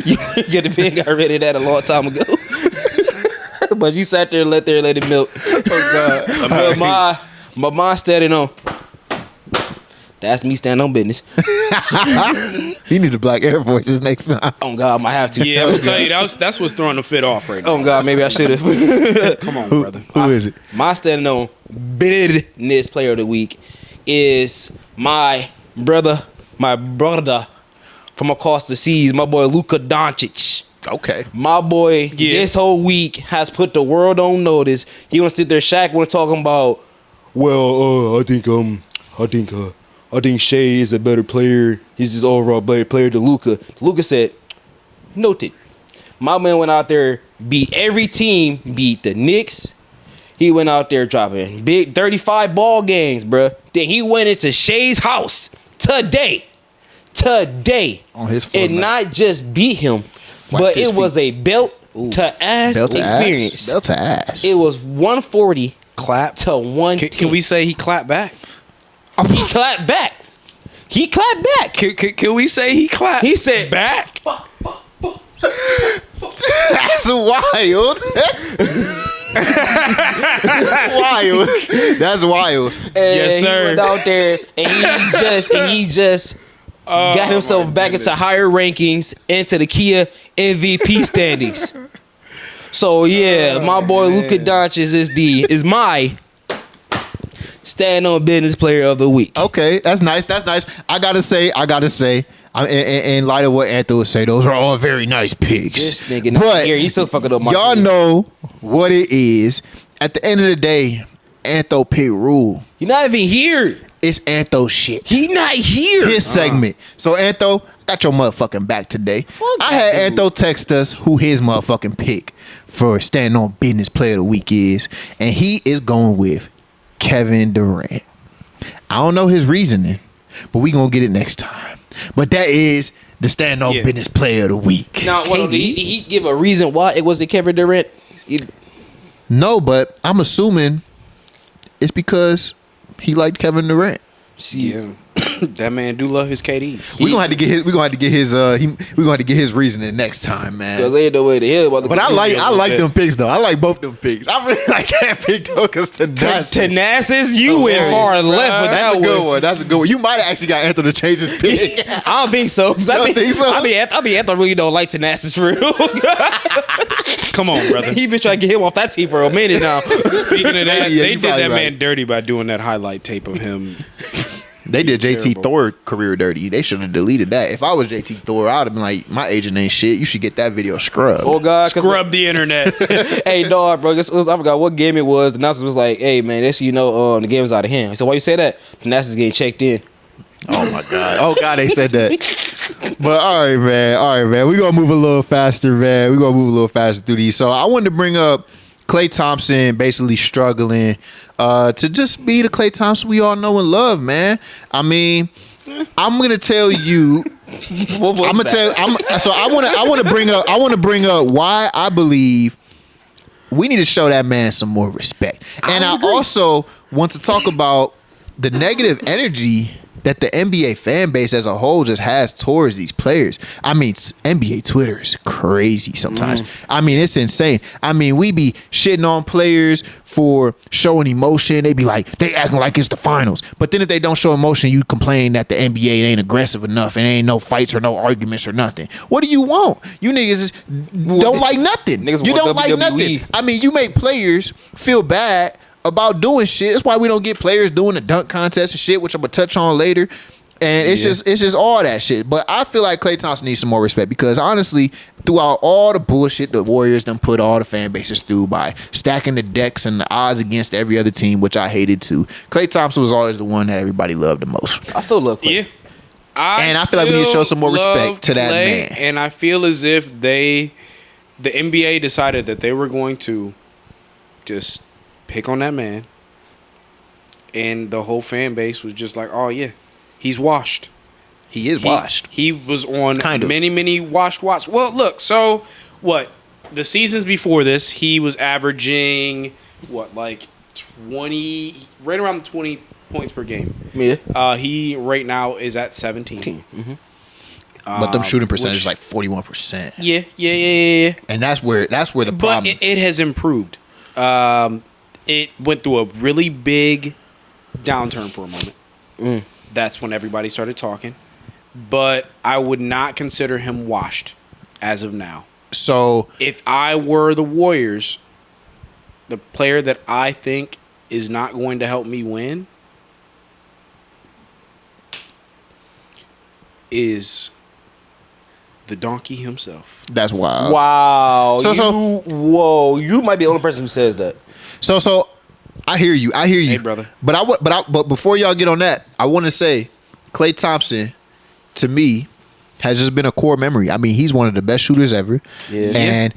You could have been got rid of that a long time ago. But you sat there and let it melt. Oh God. But my standing on. That's me standing on business. He need the black Air Forces next time. Oh God, I might have to. Yeah, I'll tell you, that's what's throwing the fit off right now. Oh God, maybe I should have. Come on, brother. Who is it? My standing on business player of the week is my brother from across the seas, my boy Luka Doncic. Okay. My boy, this whole week has put the world on notice. He wants to sit there. Shaq was talking about, well, I think Shea is a better player. He's his overall better player than Luka. Luka said, noted. My man went out there, beat every team, beat the Knicks. He went out there dropping big 35 ball games, bruh. Then he went into Shea's house today On his floor, and man. not just beat him, but his it was a belt to ass Belt to experience. ass. Belt to ass. It was 140 Clap. to 110. Can we say he clapped back? He clapped back. He clapped back. Can we say he clapped? He said back. That's wild. Wild. That's wild. And Yes, sir. He went out there and he just got himself back into higher rankings into the Kia MVP standings. So yeah, my boy Luka Doncic is my stand on business player of the week. Okay, that's nice. I gotta say, in light of what Anthony would say, those are all very nice picks. This nigga not but here. He still fucking up my y'all career. know what it is. At the end of the day, Antho pick rule. He not even here. It's Antho shit. He not here. His segment. So Antho, got your motherfucking back today. Fuck I that had dude. Antho text us who his motherfucking pick for standing on business player of the week is, and he is going with Kevin Durant. I don't know his reasoning, but we gonna get it next time. But that is the stand on Yeah. business player of the week. Now, KD? did he give a reason why it was Kevin Durant? No, but I'm assuming it's because he liked Kevin Durant. Yeah. That man do love his KDs. We're gonna have to get his. We're gonna have to get his. We're gonna have to get his reasoning next time, man. Because they ain't no way to hell about the. But I like them picks though. I like both them picks. I really like that pick though, because Tenacious, you went far left with That's that a good one. one. That's a good one. You might have actually got Anthony to change his pick. I don't think so. You don't think so? I mean, Anthony really don't like Tenacious for real. Come on, brother. He been trying to get him off that team for a minute now. Speaking of that, Maybe, yeah, they you did probably that right. man dirty by doing that highlight tape of him. They did JT Terrible. Thor career dirty. They should have deleted that. If I was JT Thor, I'd have been like, my agent ain't shit. You should get that video scrubbed. Oh God, 'cause- Scrub the internet. Hey, dog, bro. I forgot what game it was. The announcer was like, "Hey, man, that's the game was out of hand." I said, "Why you say that?" Tenacious getting checked in. Oh my God. Oh God, they said that. But all right, man. We're gonna move a little faster, man. We're gonna move a little faster through these. So I wanted to bring up Klay Thompson basically struggling to just be the Klay Thompson we all know and love, man. I mean, I'm gonna tell you. What was I'm gonna that? tell. I want to bring up why I believe we need to show that man some more respect. And I also want to talk about the negative energy that the NBA fan base as a whole just has towards these players. I mean, NBA Twitter is crazy sometimes. I mean, it's insane. I mean, we be shitting on players for showing emotion. They be like, they acting like it's the finals. But then if they don't show emotion, you complain that the NBA ain't aggressive enough and ain't no fights or no arguments or nothing. What do you want? You niggas don't like nothing. Niggas You want don't like WWE. nothing. I mean, you make players feel bad about doing shit. That's why we don't get players doing the dunk contest and shit, which I'm gonna touch on later. And it's just all that shit. But I feel like Klay Thompson needs some more respect because honestly, throughout all the bullshit the Warriors done put all the fan bases through by stacking the decks and the odds against every other team, which I hated too. Klay Thompson was always the one that everybody loved the most. I still love Klay. Yeah. And I feel like we need to show some more still respect to that love Klay, man. And I feel as if the NBA decided that they were going to just pick on that man. And the whole fan base was just like, oh, yeah, he's washed. He is washed. He was on Kind of. many washed. Well, look, so what? The seasons before this, he was averaging, like 20, right around the 20 points per game. Yeah. He right now is at 17. But them shooting percentage is which- like 41%. Yeah. And that's where the But problem. it has improved. It went through a really big downturn for a moment. That's when everybody started talking. But I would not consider him washed as of now. So If I were the Warriors, the player that I think is not going to help me win is the donkey himself. that's wild. Wow. So- whoa. You might be the only person who says that. So I hear you. Hey, brother. But before y'all get on that, I want to say Klay Thompson to me has just been a core memory. I mean, he's one of the best shooters ever. Yeah. And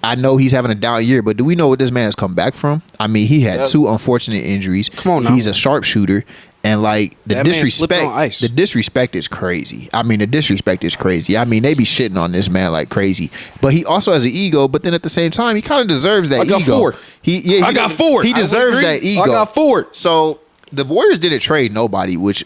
I know he's having a down year, but do we know what this man has come back from? I mean, he had Yep. 2 unfortunate injuries. Come on now. He's a sharpshooter. And like the That man slipped on ice. disrespect is crazy. I mean, the disrespect is crazy. I mean, they be shitting on this man like crazy. But he also has an ego. But then at the same time, he kind of deserves that I got ego. 4. I got 4. He I would deserves agree. that ego. I got 4. So the Warriors didn't trade nobody, which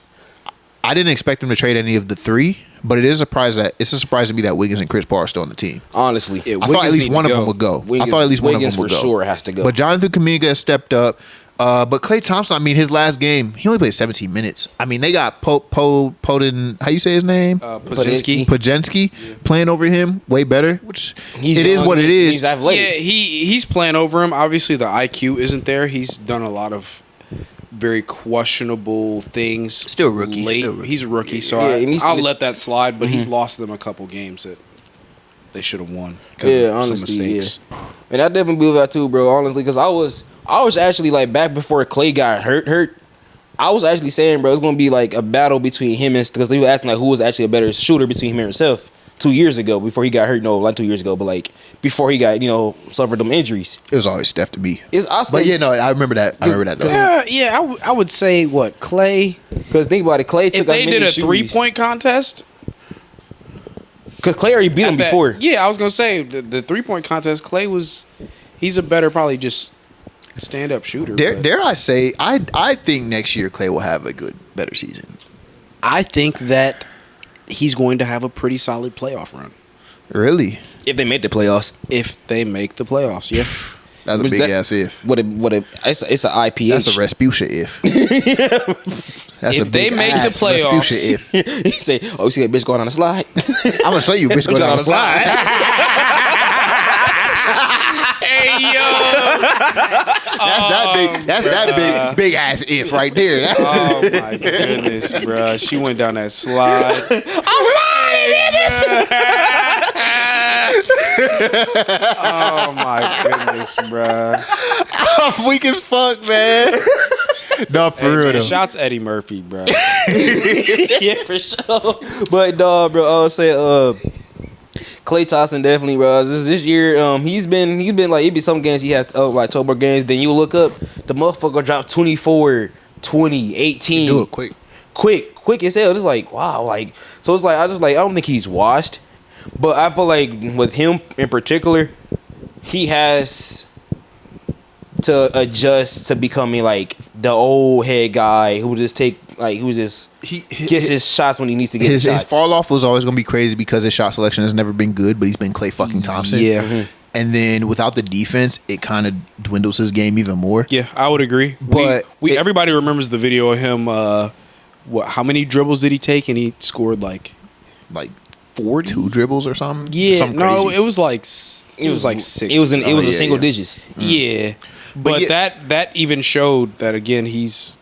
I didn't expect them to trade any of the 3. But it's a surprise to me that Wiggins and Chris Paul are still on the team. Honestly. I thought at least one of them would go. I thought at least one of them would go. for sure has to go. But Jonathan Kuminga has stepped up. But Klay Thompson, I mean, his last game, he only played 17 minutes. I mean, they got Podin, how you say his name? Podziemski. Podziemski playing over him way better, which He's it is young, what it He's is. athletic. Yeah, he's playing over him. Obviously, the IQ isn't there. He's done a lot of very questionable things. Still rookie, Late. still rookie. He's a rookie, so Yeah, he needs to I'll get- let that slide. But he's lost them a couple games that they should have won. 'cause Yeah, of some honestly, mistakes. yeah. And I definitely believe that too, bro. Honestly, because I was actually like back before Klay got hurt. I was actually saying, bro, it's gonna be like a battle between him and because they were asking like who was actually a better shooter between him and himself 2 years ago before he got hurt. No, not 2 years ago, but like before he got suffered them injuries. It was always Steph to me. It's But yeah, no, I remember that. Though. Yeah, I would say what, Oh, Clay. Because think about it, Klay took If as they many did a shooters. 3-point contest, Because Clay already beat him before. Yeah, I was gonna say the 3-point contest. Clay he's a better probably just stand up shooter. Dare I say, I think next year Clay will have a better season. I think that he's going to have a pretty solid playoff run Really? If they make the playoffs. if they make the playoffs. Yeah. That's a But big that- ass if. It's an IPH. That's a Respucia if. That's If they make the playoffs- Respucia if. He say, "Oh, you see that bitch going on a slide?" I'm gonna show you, bitch, go down the slide. Hey yo. That's that big ass if right there. Oh my goodness, bruh. She went down that slide. Oh my goodness, bruh. I'm weak as fuck, man. No, for Hey, real man, though. shouts Eddie Murphy, bruh. Yeah, for sure. But no, bro, I would say Klay Thompson definitely, bro. This year, he's been like, it be some games he has like 12 games. Then you look up, the motherfucker dropped 24, 20, 18. Do it quick. Quick as hell. It's like, wow, like, so it's like, I don't think he's washed, but I feel like with him in particular, he has to adjust to becoming like the old head guy who just gets his shots when he needs to get His shots. fall off was always gonna be crazy because his shot selection has never been good, but he's been Klay fucking Thompson. Yeah. And then without the defense, it kind of dwindles his game even more. Yeah, I would agree. But Everybody remembers the video of him. How many dribbles did he take? And he scored like Like 40. 2 dribbles or something. Yeah, something no, crazy. it was like six. It was a yeah, single yeah. digits. Yeah, but yeah- that even showed that again he's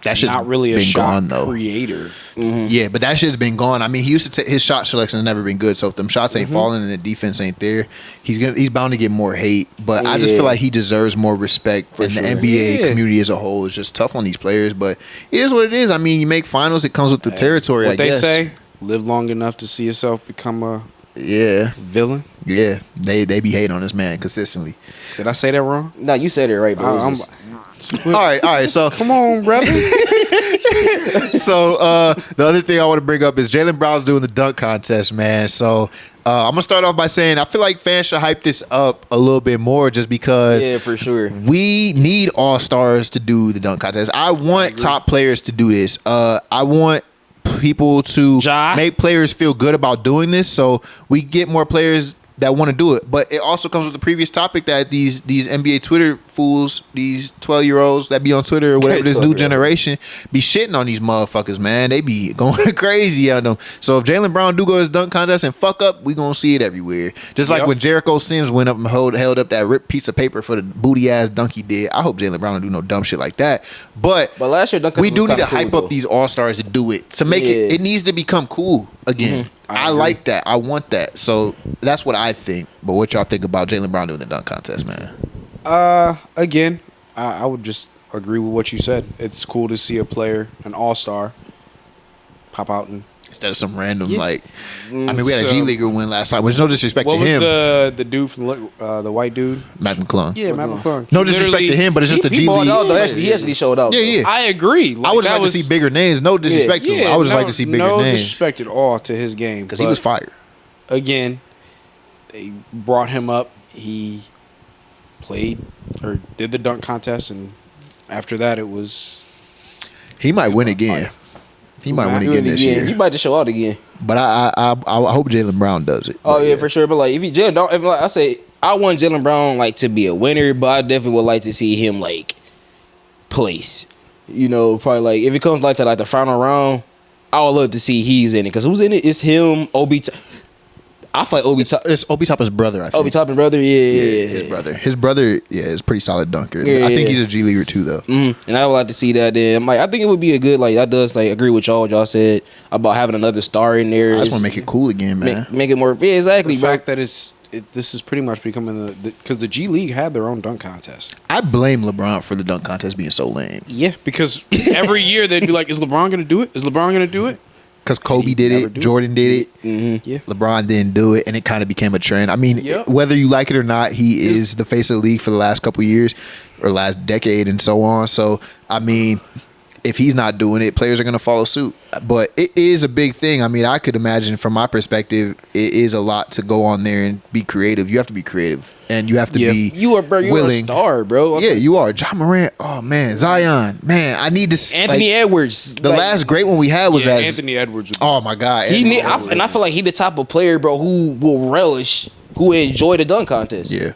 that shit's not really a been shot gone though. creator. Yeah, but that shit's been gone. I mean, he used to take his shot selection has never been good. So if them shots ain't falling and the defense ain't there, he's bound to get more hate. But I just Yeah. feel like he deserves more respect. And sure. the NBA Yeah. community as a whole is just tough on these players. But it is what it is. I mean, you make finals, it comes with the territory. What I they guess. say: live long enough to see yourself become a Yeah, villain. yeah. They be hating on this man consistently. Did I say that wrong? No, you said it right, bro. It was just- All right. So Come on, brother. So the other thing I want to bring up is Jaylen Brown's doing the dunk contest, man. So I'm gonna start off by saying I feel like fans should hype this up a little bit more, just because yeah, for sure. we need all stars to do the dunk contest. I want top players to do this. I want people to Ja. make players feel good about doing this, so we get more players that want to do it. But it also comes with the previous topic that these NBA Twitter fools, these 12-year-olds that be on Twitter or whatever, this new 12-year-olds. generation, be shitting on these motherfuckers, man. They be going crazy on them. So if Jaylen Brown do go to his dunk contest and fuck up, we gonna see it everywhere. Just like Yep. when Jericho Sims went up and held up that ripped piece of paper for the booty ass dunk he did. I hope Jaylen Brown don't do no dumb shit like that. But Last year, Duncan we was do need to kinda cool, hype though. up these all stars to do it, to make Yeah. it needs to become cool again. I like that. I want that. So that's what I think. But what y'all think about Jaylen Brown doing the dunk contest, man? Again, I would just agree with what you said. It's cool to see a player, an all-star, pop out and. Instead of some random Yeah. like, I mean, we had a So- G Leaguer win last time, which is no disrespect What to was him, the dude from the white dude? Matt McClung. Yeah, Matt McClung. No He disrespect literally- to him, but it's just the He G balled League. out, though. He actually showed out. Yeah, though. yeah. I agree. I would just that like to see bigger names. No disrespect to him. I would just like to see bigger no names disrespect at all to his game because he was fire. Again, they brought him up. He played or did the dunk contest, and after that, it was. He might win again. He might win again this year. He might just show out again. But I hope Jaylen Brown does it. Oh But yeah, for sure. But like, if Jalen don't, if, like I say, I want Jalen Brown like to be a winner, but I definitely would like to see him like place. You know, probably like if it comes like to like the final round, I would love to see he's in it because who's in it? It's him, Obi. I feel like Obi. It's Obi Toppin's brother, I think. Obi Toppin brother, yeah. His brother. His brother, yeah, is a pretty solid dunker. Yeah, I think yeah. he's a G Leaguer too, though. And I would like to see that. Then, like, I think it would be a good. Like, that does like agree with y'all. What y'all said about having another star in there. I just want to make it cool again, man. make it more. Yeah, exactly, The bro. fact that this is pretty much becoming because the G League had their own dunk contest. I blame LeBron for the dunk contest being so lame. Yeah, because every year they'd be like, "Is LeBron going to do it? Is LeBron going to do it?" Because Kobe did never it, do it. Jordan did it, Yeah. LeBron didn't do it, and it kind of became a trend. I mean, Yep. whether you like it or not, he is the face of the league for the last couple years or last decade and so on. So, I mean, if he's not doing it, players are going to follow suit. But it is a big thing. I mean, I could imagine from my perspective, it is a lot to go on there and be creative. You have to be creative, and you have to be You are a star, bro. Yeah, you are. John Morant. Oh man, Zion. Man, I need to. Anthony Edwards. The last great one we had was as Anthony Edwards. Oh my god. And I feel like he the type of player, bro, who will relish, who enjoy the dunk contest. Yeah.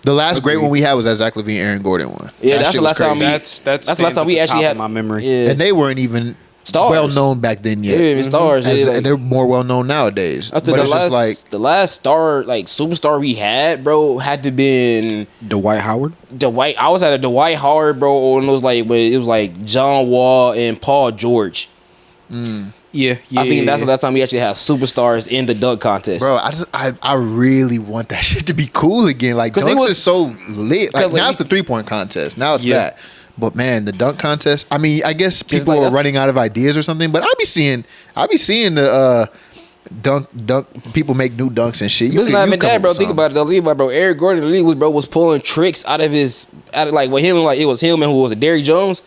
The last great one we had was that Zach LaVine, Aaron Gordon one. Yeah, That that's shit the was last time. crazy. That's the last time we actually had my memory. Yeah, And they weren't even Stars. well known back then yet. yeah, even stars. As- Yeah, like, and they're more well known nowadays. that's But the it's just last, the last star, like superstar we had, bro, had to been Dwight Howard. Dwight. I was at a Dwight Howard, bro, and it was like when it was like John Wall and Paul George. Yeah, I think that's the last time we actually had superstars in the dunk contest. Bro, I really want that shit to be cool again. Like 'Cause it dunks was- is so lit. Like 'cause, like, now it's the 3-point contest. Now it's Yeah. that. But man, the dunk contest. I mean, I guess people like are that's- running out of ideas or something. But I be seeing the dunk people make new dunks and shit. It's not even come that, up bro. with Think something. about it, though. Think about it, bro. Eric Gordon, the league was pulling tricks out of like with him, like it was him and who was it, Derrick Jones.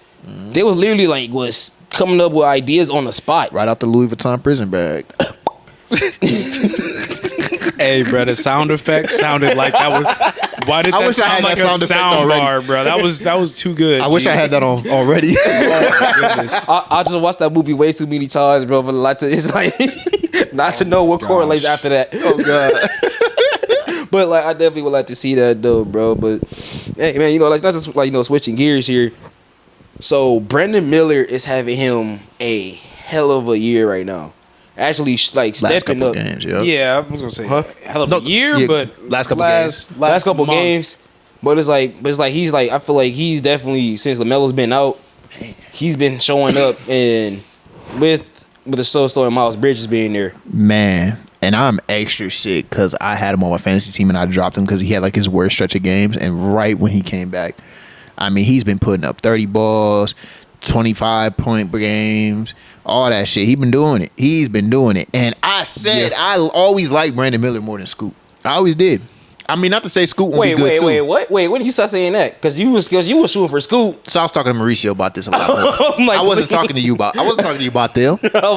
They was literally like was coming up with ideas on the spot. Right out the Louis Vuitton prison bag. Hey, bro, the sound effect sounded like that was. Why did I that wish I sound had like that a sound effect sound already. bar, bro? That was too good. I wish I had that on already. Oh my goodness. I just watched that movie way too many times, bro. But like it's like not to know what correlates after that. Oh god. But like I definitely would like to see that though, bro. But hey, man, like not just like switching gears here. So Brandon Miller is having him a hell of a year right now. Actually, like Last stepping couple up. games, yeah. Yeah, I was gonna say Huh? hell of No, a year, yeah, but last couple games. Last couple month. games. But it's like he's like I feel like he's definitely since LaMelo's been out, he's been showing up and with the slow and Miles Bridges being there. Man, and I'm extra sick because I had him on my fantasy team and I dropped him because he had like his worst stretch of games. And right when he came back, I mean, he's been putting up 30 balls, 25-point games, all that shit. He's been doing it. He's been doing it. And I said I always liked Brandon Miller more than Scoot. I always did. I mean, not to say Scoot won't be good too. What? Wait, when did you start saying that? Because you was shooting for Scoot. So I was talking to Mauricio about this a lot. I'm like, I wasn't talking to you about them. I was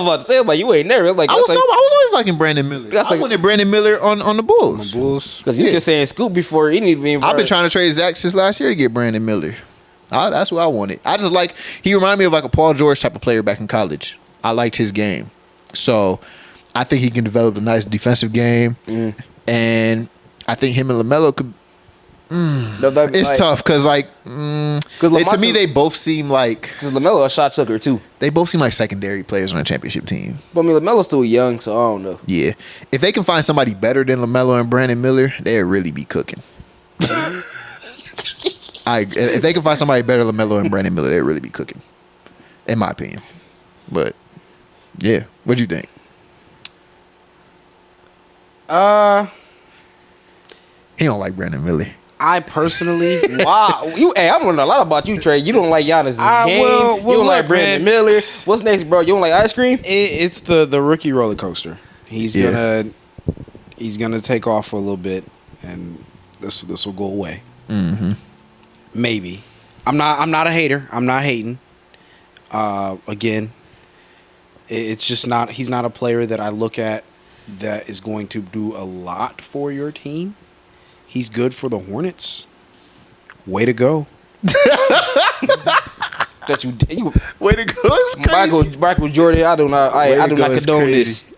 about to say, like, you ain't there. Like, I was always liking Brandon Miller. That's I like- wanted Brandon Miller on the Bulls. because you Yeah. just saying Scoot before he need to be involved. I've been trying to trade Zach since last year to get Brandon Miller. That's what I wanted. I just like he reminded me of like a Paul George type of player back in college. I liked his game, so I think he can develop a nice defensive game, and I think him and LaMelo could. It's tough because like to me they both seem like Because LaMelo a shot chucker too. they both seem like secondary players on a championship team. But I mean, LaMelo's still young, so I don't know. Yeah, if they can find somebody better than LaMelo and Brandon Miller, they'll really be cooking. If they can find somebody better than LaMelo and Brandon Miller, they'll really be cooking, in my opinion. But yeah, what'd you think? He don't like Brandon Miller. I personally, Wow, hey, I'm learning a lot about you, Trey. You don't like Giannis' game. well, you don't like look, Brandon man. Miller. What's next, bro? You don't like ice cream? it's the rookie roller coaster. He's Yeah. gonna take off for a little bit, and this will go away. Mm-hmm. Maybe. I'm not a hater. I'm not hating. Again, it's just not. He's not a player that I look at that is going to do a lot for your team. He's good for the Hornets. Way to go. That you Way to go! It's Michael Jordan. I do not. Way I to do go, not it's condone crazy. this.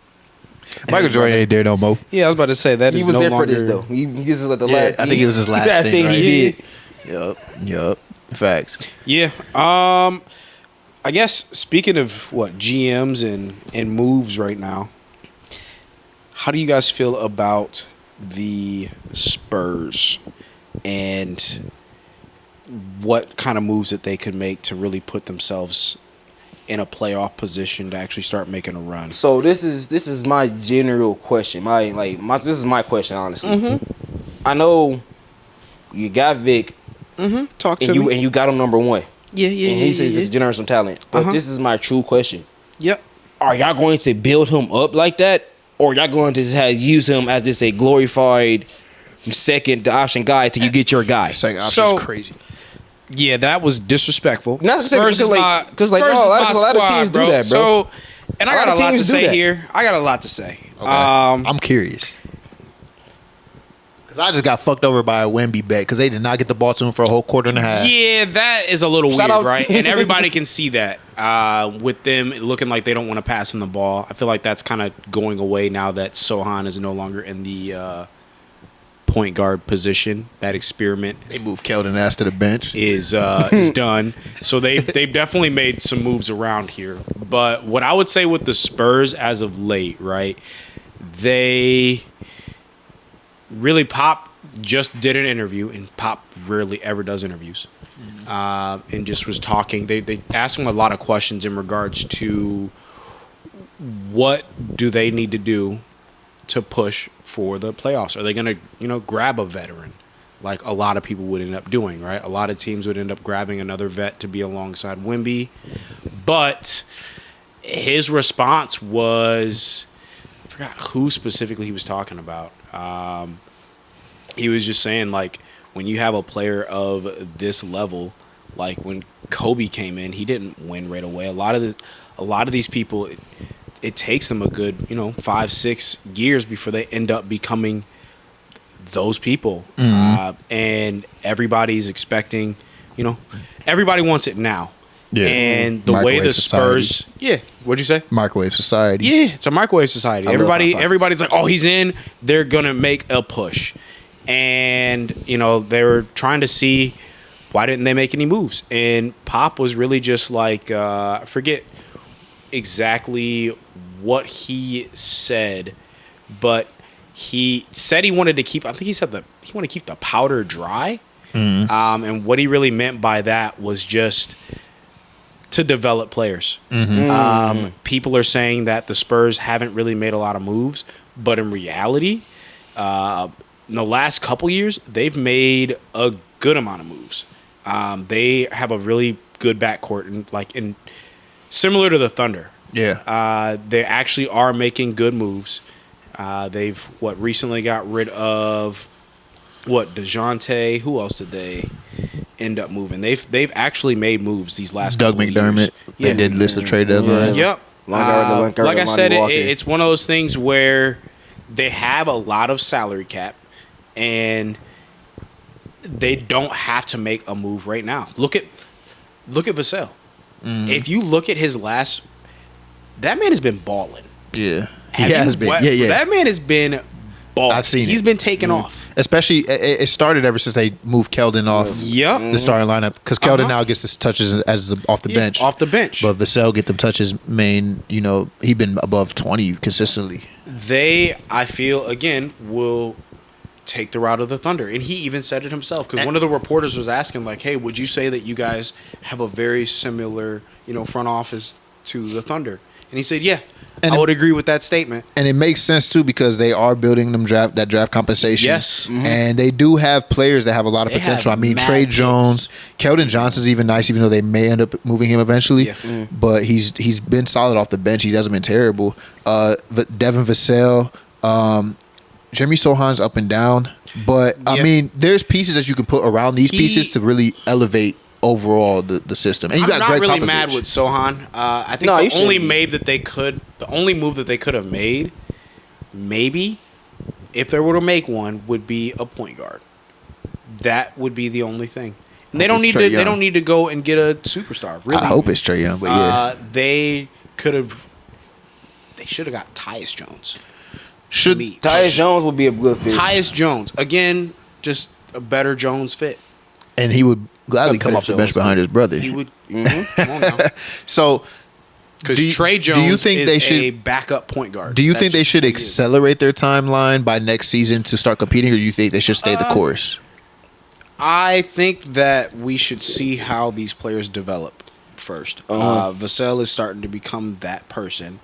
Michael Jordan ain't there no more. Yeah, I was about to say that He is was no there longer, for this though. This is like the Yeah, last. I think it was his last that thing, right? he did. Yup. Facts. Yeah. I guess speaking of what GMs and moves right now, how do you guys feel about the Spurs and what kind of moves that they could make to really put themselves in a playoff position to actually start making a run? So this is my general question. This is my question honestly. I know you got Vic Talk to and me. you got him number one. Yeah. And he said it's generational talent. But this is my true question. Yep. Are y'all going to build him up like that? Or y'all going to just use him as just a glorified second option guy till you get your guy? Second option So- is crazy. Yeah, that was disrespectful. Not specifically, Spurs is like- my- 'cause, like, Spurs no, is a lot- my 'cause a lot of squad, teams do that, bro. So, and I A lot got of a lot to teams do say that. here. I got a lot to say. Okay. I'm curious. Because I just got fucked over by a Wemby bet because they did not get the ball to him for a whole quarter and a half. Yeah, that is a little Shout weird, out- right? And everybody can see that with them looking like they don't want to pass him the ball. I feel like that's kind of going away now that Sohan is no longer in the point guard position. That experiment They moved Keldon ass to the bench. is done. So they've definitely made some moves around here. But what I would say with the Spurs as of late, right? They really Pop just did an interview, and Pop rarely ever does interviews. And just was talking. They asked him a lot of questions in regards to what do they need to do to push for the playoffs. Are they going to, grab a veteran like a lot of people would end up doing, right? A lot of teams would end up grabbing another vet to be alongside Wemby. But his response was, I forgot who specifically he was talking about. He was just saying, like, when you have a player of this level, like when Kobe came in, he didn't win right away. A lot of these people, it takes them a good, 5-6 years before they end up becoming those people. And everybody's expecting, everybody wants it now. Yeah. And the way Microwave the society. Spurs, what'd you say? Microwave society. Yeah, it's a microwave society. I love hot pockets. Everybody's like, oh, he's in. They're gonna make a push, and they were trying to see why didn't they make any moves. And Pop was really just like, I forget exactly what he said, but he said he wanted to keep. I think he said he wanted to keep the powder dry. And what he really meant by that was just to develop players. People are saying that the Spurs haven't really made a lot of moves, but in reality, in the last couple years, they've made a good amount of moves. They have a really good backcourt, and similar to the Thunder. Yeah. They actually are making good moves. They've recently got rid of DeJounte. Who else did they end up moving? They've actually made moves these last Doug couple of McDermott. years. They did list of trade deadline. Yep. Like I Like I said, it's one of those things where they have a lot of salary cap, and they don't have to make a move right now. Look at Vassell. If you look at his last, that man has been balling. Yeah. He Have has you- been. what- Yeah. That man has been balling. I've seen He's it. been taken off. Especially, it started ever since they moved Keldon off Yep. the starting lineup because Keldon now gets the touches as off the bench. Off the bench. But Vassell get them touches. Main, he been above 20 consistently. They, I feel, again, will take the route of the Thunder. And he even said it himself, because one of the reporters was asking, like, hey, would you say that you guys have a very similar, front office to the Thunder? And he said, yeah, And I it- would agree with that statement. And it makes sense too because they are building them that draft compensation. Yes. And they do have players that have a lot of They potential. I have mean, mad Trey picks. Jones, Keldon Johnson's even nice, even though they may end up moving him eventually. Yeah. But he's been solid off the bench. He hasn't been terrible. Devin Vassell, Jeremy Sohan's up and down. But I Yeah. mean, there's pieces that you can put around these pieces to really elevate overall the system. And you I'm got not Greg really Popovich. mad with Sohan. I think No, you the only shouldn't. the only move that they could have made, maybe, if they were to make one, would be a point guard. That would be the only thing. And they Hope don't it's need Trae to. They Young. don't need to go and get a superstar. Really, I hope it's Trey Young, but yeah. They could have. They should have got Tyus Jones. Should me. Tyus Jones would be a good fit. Tyus Jones again, just a better Jones fit. and he would gladly come off the bench behind his brother. He would. Come on now. So Because Do you- Trey do Jones you think is they a should- backup point guard. do you That's think they should who he is. accelerate their timeline by next season to start competing, or do you think they should stay the course? I think that we should see how these players develop first. Vassell is starting to become that person.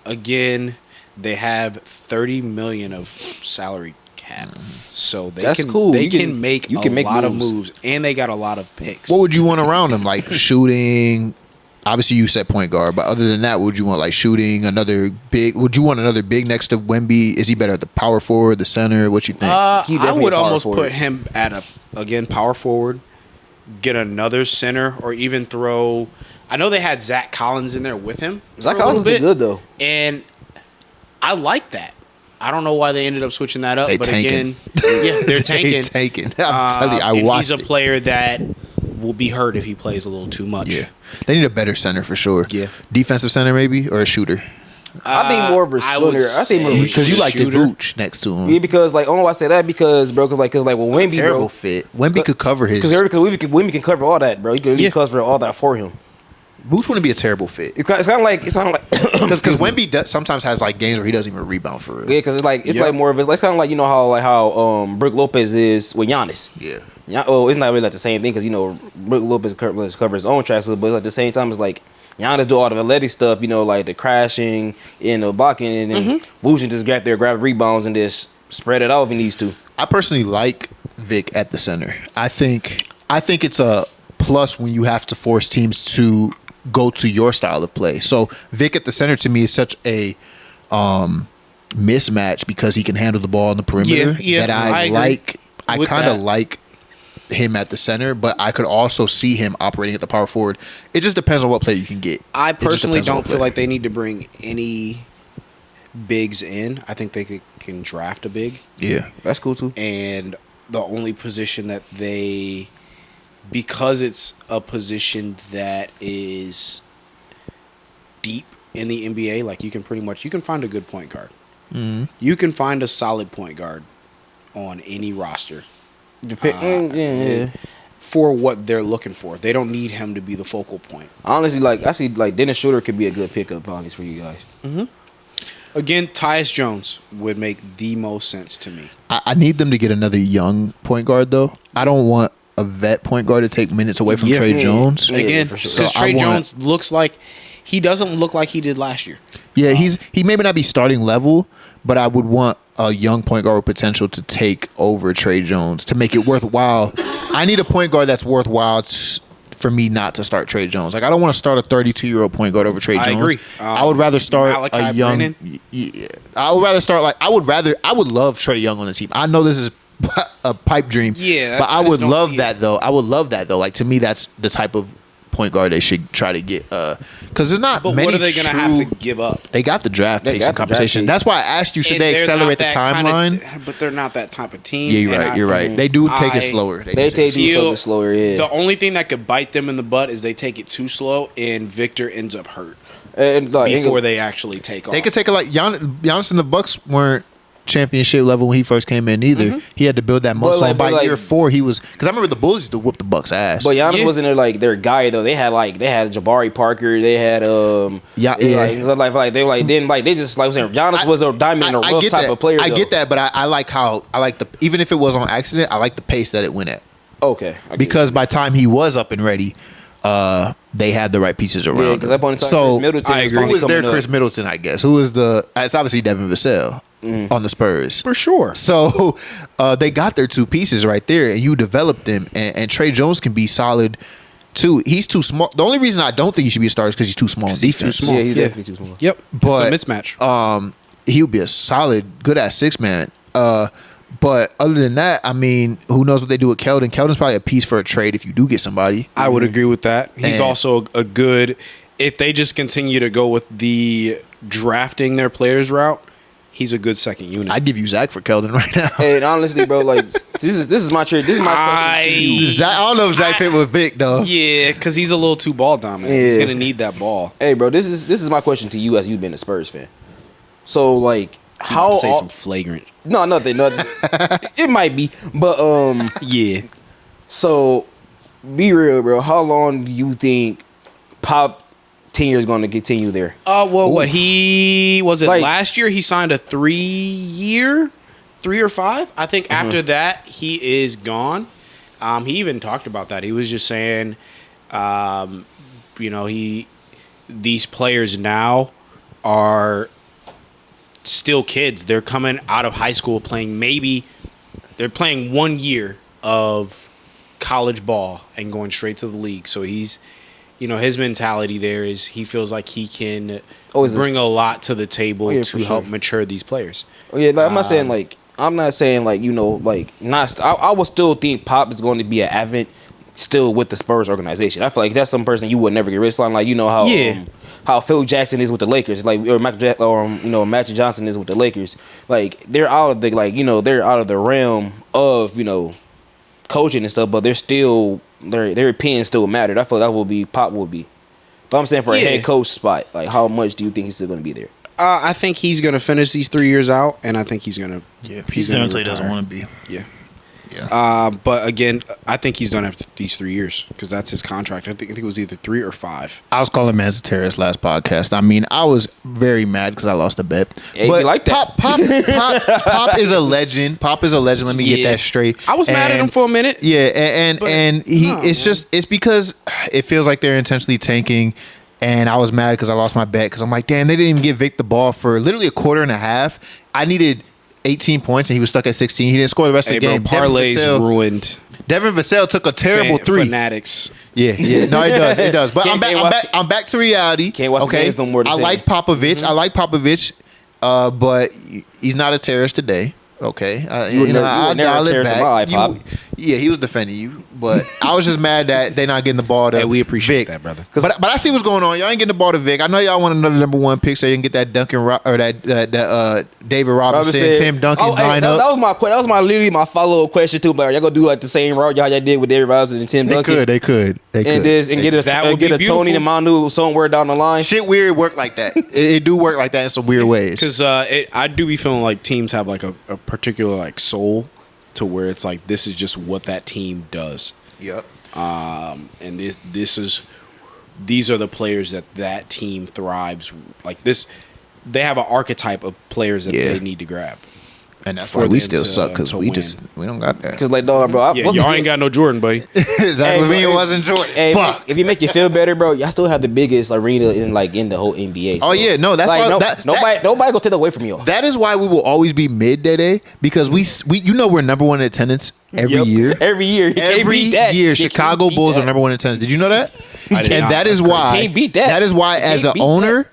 Again, they have $30 million of salary cap, so they That's can cool. they You can can- make you a can make lot of moves. moves, and they got a lot of picks. What would you want around him? Like shooting. Obviously, you said point guard, but other than that, what would you want like shooting another big? Would you want another big next to Wemby? Is he better at the power forward, the center? What you think? He I definitely would a power almost forward. put him at power forward. get another center or even throw. I know they had Zach Collins in there with him. Zach for a little Collins is bit, good though. and I like that. I don't know why they ended up switching that up, They but tanking. again, yeah, they're tanking. They tanking. I'm telling you, I and watched he's a player that will be hurt if he plays a little too much. Yeah, they need a better center for sure. Yeah. Defensive center maybe or a shooter I think more of a I would shooter. I think more of a say- because you like the Shooter. Vooch next to him. Yeah, because like, I say that because bro, cause like with Wemby, Terrible bro, fit. Wemby could cover his. because Wemby can cover all that, bro. He can Yeah. cover all that for him. Vooch wouldn't be a terrible fit It's kind of like because Wemby sometimes has like games where he doesn't even rebound for real. yeah, because it's Yeah. like more of it's kind of like how Brook Lopez is with Giannis. Yeah. It's not really like the same thing because Brook Lopez covers his own tracks, but at the same time, it's like Giannis do all the athletic stuff, like the crashing and the blocking, and then Vooch can just grab rebounds and just spread it out if he needs to. I personally like Vic at the center. I think it's a plus when you have to force teams to go to your style of play. So Vic at the center to me is such a mismatch because he can handle the ball on the perimeter Yeah, that I agree like. I with kind of that. like him at the center, but I could also see him operating at the power forward. It just depends on what player you can get. I It just personally depends on don't what feel player. like they need to bring any bigs in. I think they can draft a big, Yeah. That's cool too. and the only position that because it's a position that is deep in the NBA, like you can find a good point guard. Mm-hmm. You can find a solid point guard on any roster Yeah. for what they're looking for. They don't need him to be the focal point. Honestly, like Dennis Schroeder could be a good pickup, honest, for you guys. Again, Tyus Jones would make the most sense to me. I need them to get another young point guard though. I don't want a vet point guard to take minutes away from Yeah. Trey Yeah. Jones. Yeah. Again, for sure. because So I Trey want- Jones doesn't look like he did last year. Yeah, he may not be starting level, but I would want a young point guard with potential to take over Trey Jones to make it worthwhile. I need a point guard that's worthwhile for me not to start Trey Jones. Like I don't want to start a 32-year-old point guard over Trey I Jones. agree. I would rather start a Malachi young. Brannon? Yeah, I would rather start I would love Trey Young on the team. I know this is a pipe dream. Yeah, but I I just would don't love see that it. though. I would love that though. Like to me, that's the type of point guard they should try to get. Because there's not But many. what are they going to have to true- give up? They got the draft They picks got in the draft compensation. picks. That's why I asked you, should And they they're accelerate the not that timeline? but they're not that type of team. Yeah, you're and right. You're right. They do take it slower. They do take it it feel- something slower, yeah. The only thing that could bite them in the butt is they take it too slow, and Victor ends up hurt And like, before they actually take off. They could take it like Giannis and the Bucks weren't championship level when he first came in either. He had to build that muscle. like- and by but like- year 4, he was because I remember the Bulls used to whoop the Bucks ass. But Giannis Yeah. wasn't their guy though. They had Jabari Parker. They had Yeah, they, yeah. they just like saying Giannis was a diamond in the rough get type that. of player. I though. get that, but I like how even if it was on accident, I like the pace that it went at. Okay, I get Because by the time he was up and ready, they had the right pieces around. yeah, because him. that point in time, so Chris Middleton I was agree. who finally was there? coming Chris up. Middleton, I guess. Who was the? It's obviously Devin Vassell on the Spurs. for sure. So they got their two pieces right there, and you developed them. And Trey Jones can be solid too. He's too small. The only reason I don't think he should be a starter is because he's too small on he's too defense. small. Yeah, he's Yeah. definitely too small. Yep, But it's a mismatch. He would be a solid, good at 6-man. But other than that, I mean, who knows what they do with Keldon? Keldon's probably a piece for a trade if you do get somebody. I would agree with that. He's And- also a good. If they just continue to go with the drafting their players route, he's a good second unit. I'd give you Zach for Keldon right now. And honestly, bro, like this is my trade. This is my question to you. Zach, I don't know if Zach fit with Vic though. yeah, because he's a little too ball dominant. He's Yeah. gonna need that ball. Hey, bro, this is my question to you as you've been a Spurs fan. So like, How how say some flagrant? no nothing. It might be, but Yeah, so be real, bro. How long do you think Pop tenure is going to continue there? well, what he was it Like- last year? He signed a 3-year, 3 or 5. I think after that he is gone. He even talked about that. He was just saying, these players now are still kids. They're coming out of high school they're playing 1 year of college ball and going straight to the league. So he's, his mentality there is he feels like he can Oh, is this- bring a lot to the table Oh, yeah, to for help sure. mature these players. Oh, yeah, like, I'm not saying like I would still think Pop is going to be an advent still with the Spurs organization. I feel like that's some person you would never get rid of. Like, you know how how Phil Jackson is with the Lakers, like, or Magic Johnson is with the Lakers. Like, they're out of the, like, you know, they're out of the realm of, you know, coaching and stuff, but they're still their opinion still mattered. I feel that would be Pop would be. If I'm saying for a head coach spot, like, how much do you think he's still going to be there? I think he's going to finish these 3 years out, and I think he's going to. Yeah, he's going to say he doesn't want to be. Yeah. Yeah. But again, I think he's done after these 3 years because that's his contract. I think it was either 3 or 5. I was calling Man's a terrorist last podcast. I mean, I was very mad because I lost a bet. Hey, but you like that. Pop is a legend. Pop is a legend. Let me get that straight. I was mad at him for a minute. Yeah, and it's because it feels like they're intentionally tanking. And I was mad because I lost my bet because I'm like, damn, they didn't even give Vic the ball for literally a quarter and a half. I needed 18 points and he was stuck at 16. He didn't score the rest of the game. Parlays ruined. Devin Vassell took a terrible 3. Fanatics. Yeah. No, it does. But I'm back to reality. Can't watch the games no more. I like Popovich. I like Popovich, but he's not a terrorist today. Okay, you were never a terrorist in my life, Pop. Yeah, he was defending you, but I was just mad that they're not getting the ball to Hey, we appreciate Vic. that, brother. But I see what's going on. Y'all ain't getting the ball to Vic. I know y'all want another number 1 pick so you can get that that David Robinson, Tim Duncan line up. That was literally my follow up question too. But y'all gonna do like the same route y'all did with David Robinson and Tim Duncan? They could. Get a Tony and Manu somewhere down the line. Shit weird work like that. it do work like that in some weird ways. Because I do be feeling like teams have like a particular like soul to where it's like this is just what that team does. Yep. And these are the players that team thrives like this. They have an archetype of players that they need to grab. And that's why we still suck because we don't got that. Because like, dog, bro, y'all ain't got no Jordan, buddy. Zach LaVine wasn't Jordan. Hey, fuck. If you make you feel better, bro, y'all still have the biggest arena in the whole NBA. So. Oh yeah, no, that's like, why nobody go take that away from y'all. That is why we will always be mid day because we we're number 1 in attendance every year. Every year, every year, Chicago Bulls are number 1 in attendance. Did you know that? And that is why. Can't beat that. That is why, as an owner,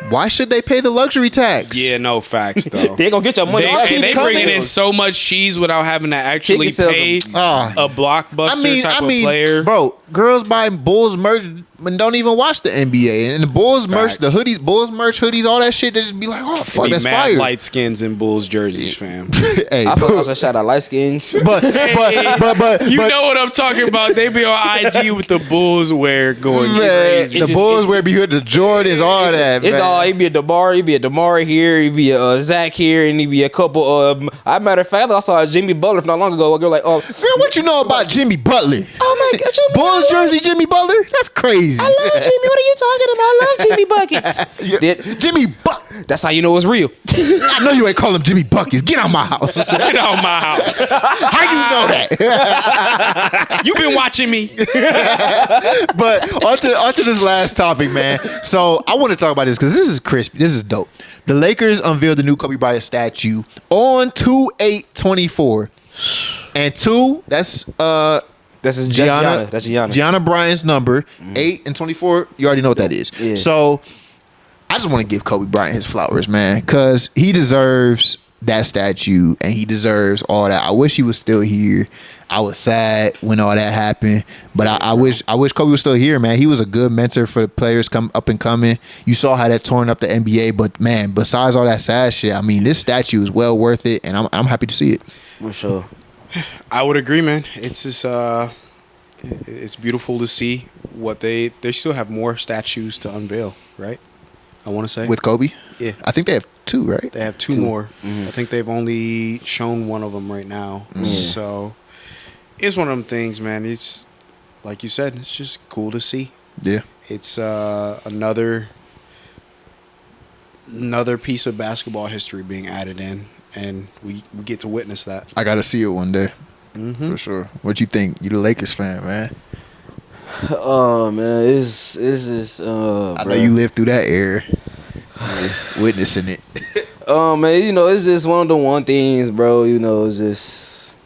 why should they pay the luxury tax? Yeah, no facts though. They gonna get your money. They bringing in so much cheese without having to actually pay a blockbuster type of player. Bro, girls buy Bulls merch and don't even watch the NBA. And the Bulls merch, the hoodies, Bulls merch hoodies, all that shit, they just be like, oh fuck, that's fire. Light skins in Bulls jerseys, fam. Hey, I thought I was a shout out light skins. but you know what I'm talking about. They be on IG with the Bulls wear going crazy. The Bulls wear be here, the Jordans, all that. It'd be a DeMar here, it'd be a Zach here, and it'd be a couple of. Matter of fact, I saw a Jimmy Butler not long ago. Girl, like, girl, what you know about Jimmy Butler? Oh my God, Jimmy Bulls jersey, Jimmy Butler? That's crazy. I love Jimmy. What are you talking about? I love Jimmy Buckets. Jimmy That's how you know it's real. I know you ain't call him Jimmy Buckets. Get out my house. Get out my house. How you know that? You been watching me. But onto this last topic, man. So I want to talk about this because this is crispy. This is dope. The Lakers unveiled the new Kobe Bryant statue on 2/8/24. And 2, that's Gianna. That's Gianna. Gianna Bryant's number. 8 and 24, you already know what that is. Yeah. So I just want to give Kobe Bryant his flowers, man, because he deserves that statue and he deserves all that. I wish he was still here. I was sad when all that happened, but I wish Kobe was still here, man. He was a good mentor for the players come up and coming. You saw how that torn up the NBA, but man, besides all that sad shit, I mean, this statue is well worth it, and I'm happy to see it. For sure. I would agree, man. It's just it's beautiful to see what they still have more statues to unveil, right? I want to say With Kobe? Yeah. I think they have 2, right? They have 2 more. I think they've only shown one of them right now. So it's one of them things, man. It's like you said, it's just cool to see. Yeah. It's another piece of basketball history being added in, and we get to witness that. I got to see it one day. For sure. What you think? You the Lakers fan, man. Oh man, it's just I know you lived through that era. Witnessing it. Man, you know, it's just one of the one things, bro. You know, it's just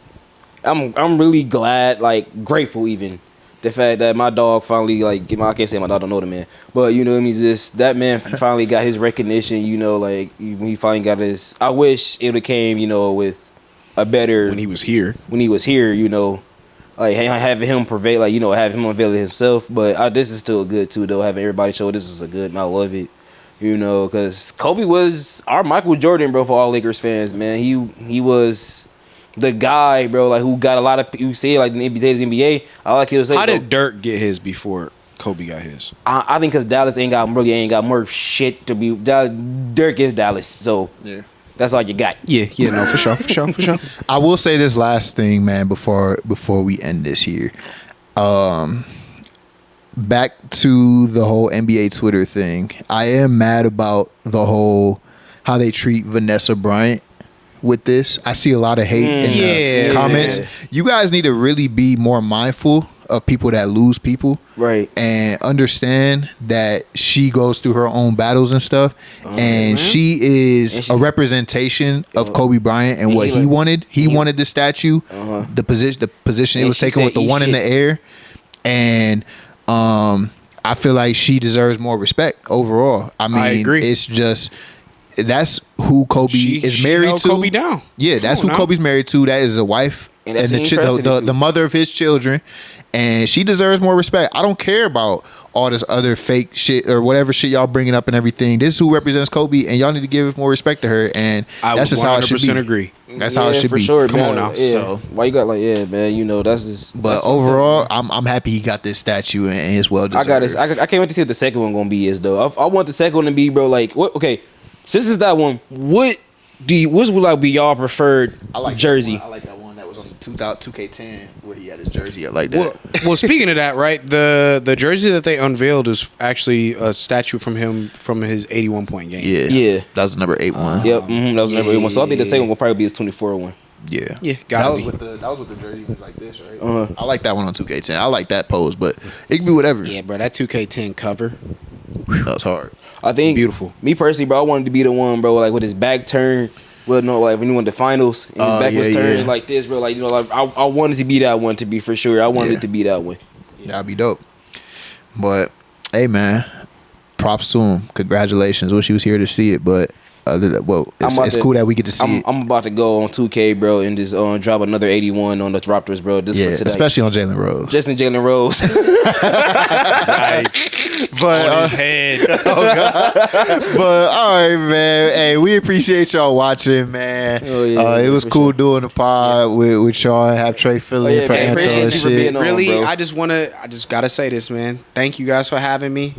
I'm really glad, like grateful even. The fact that my dog finally, like, I can't say my dog don't know the man, but you know what I mean, just that man finally got his recognition, you know, like when he finally got his, I wish it came, you know, with a better When he was here, you know, like having him prevail, like, you know, having him unveil it himself. But this is still good too, though. Having everybody show this is a good, and I love it. You know, because Kobe was our Michael Jordan, bro, for all Lakers fans, man. He was the guy, bro, like, who got a lot of, you say, like, in today's NBA. I like to say, How bro, did Dirk get his before Kobe got his? I think because Dallas ain't got more shit to be. Dirk is Dallas, so Yeah. that's all you got. Yeah, no, for sure. I will say this last thing, man, before we end this here. Back to the whole NBA Twitter thing. I am mad about the whole how they treat Vanessa Bryant with this. I see a lot of hate in the comments. Yeah. You guys need to really be more mindful of people that lose people. Right. And understand that she goes through her own battles and stuff. And she And is she's- a representation of Kobe Bryant and and what he he like- wanted. He wanted the statue, Uh-huh. the position it And was she taken with said, the "Eat one in shit." the air. And I feel like she deserves more respect overall. I mean, agree. it's just that's who Kobe is married held to. Kobe down. Yeah, Come that's on who now. Kobe's married to. That is a wife And and, that's the, who he chi- entrusted it to. the mother of his children, and she deserves more respect. I don't care about all this other fake shit or whatever shit y'all bringing up and everything. This is who represents Kobe, and y'all need to give more respect to her. And I that's just how it should 100% be. agree. That's how it should for be. sure, Come man. on now. Yeah. So- Why you got like, yeah, man, you know, that's just. But that's fucked up, overall, man. I'm happy he got this statue and it's well I deserved. got this. I can't wait to see what the second one gonna be is though. I want the second one to be, bro. Like, what? Okay, since it's that one, what would like be y'all preferred jersey? I like that one that was on 2K10 where he had his jersey up like that. Well, speaking of that, right? The jersey that they unveiled is actually a statue from him from his 81-point game. Yeah, Yeah. that was the number 8 one. Yep, that was number one. So I think the second one will probably be his 24 one. Yeah, Yeah, gotta that was be. with the jersey was like this, right? Uh-huh. I like that one on 2K10. I like that pose, but it can be whatever. Yeah, bro, that 2K10 cover. That was hard. I think Beautiful. Me personally, bro, I wanted to be the one, bro, like with his back turned. Well, no, like when he won the finals, and his back was yeah, turned yeah. like this, bro. Like, you know, like I wanted to be that one to be for sure. I wanted Yeah. it to be that one. That'd be dope. But hey, man, props to him. Congratulations. Wish he was here to see it, but it's cool that we get to see it. I'm about to go on 2K, bro, and just drop another 81 on the Raptors, bro. Just Yeah, for today. especially on Jalen Rose. Just in Jalen Rose. Nice. But On his head. But all right, man. Hey, we appreciate y'all watching, man. Oh, yeah, It was for cool sure. doing the pod with y'all and have Trey filling yeah, in for man, Anthony appreciate and you for shit. being on. Really, bro. I just gotta say this, man. Thank you guys for having me.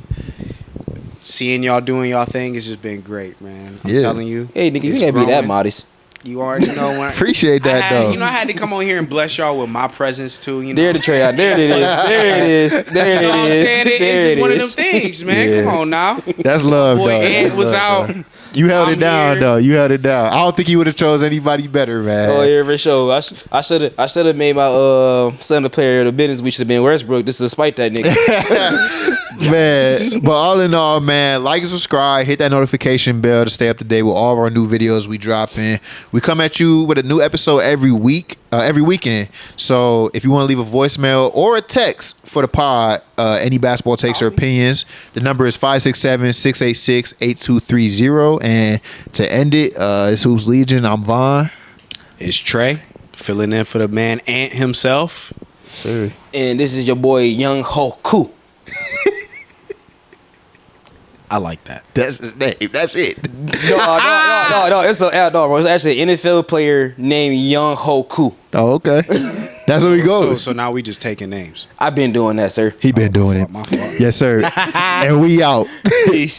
Seeing y'all doing y'all thing has just been great, man. I'm Yeah. telling you. Hey, nigga, you it's can't be that growing. modest. You already know when. Appreciate that, though. You know, I had to come on here and bless y'all with my presence too. You know, There the tray out. There it is. There it is. There You know what I'm it is. saying? There It's it just one of them is. things, man. Yeah. Come on now. That's love, Boy, though. Ant That's was love, out. though. You held I'm it down, here. though. You held it down. I don't think you would have chose anybody better, man. Oh yeah, for sure. I should have made my son the player of the business. We should have been Westbrook. This is despite that nigga. Man, but all in all, man, like and subscribe, hit that notification bell to stay up to date with all of our new videos we drop in. We come at you with a new episode every weekend. So if you want to leave a voicemail or a text for the pod, any basketball takes or opinions, the number is 567-686-8230. And to end it, it's Hoops Legion. I'm Vaughn. It's Trey filling in for the man Ant himself. Sure. And this is your boy Young Hoku. I like that. That's his name. That's it. No. It's bro. It's actually an NFL player named Young Hoku. Oh, okay. That's where we go. So now we just taking names. I've been doing that, sir. He been doing it. My fault. Yes, sir. And we out. Peace.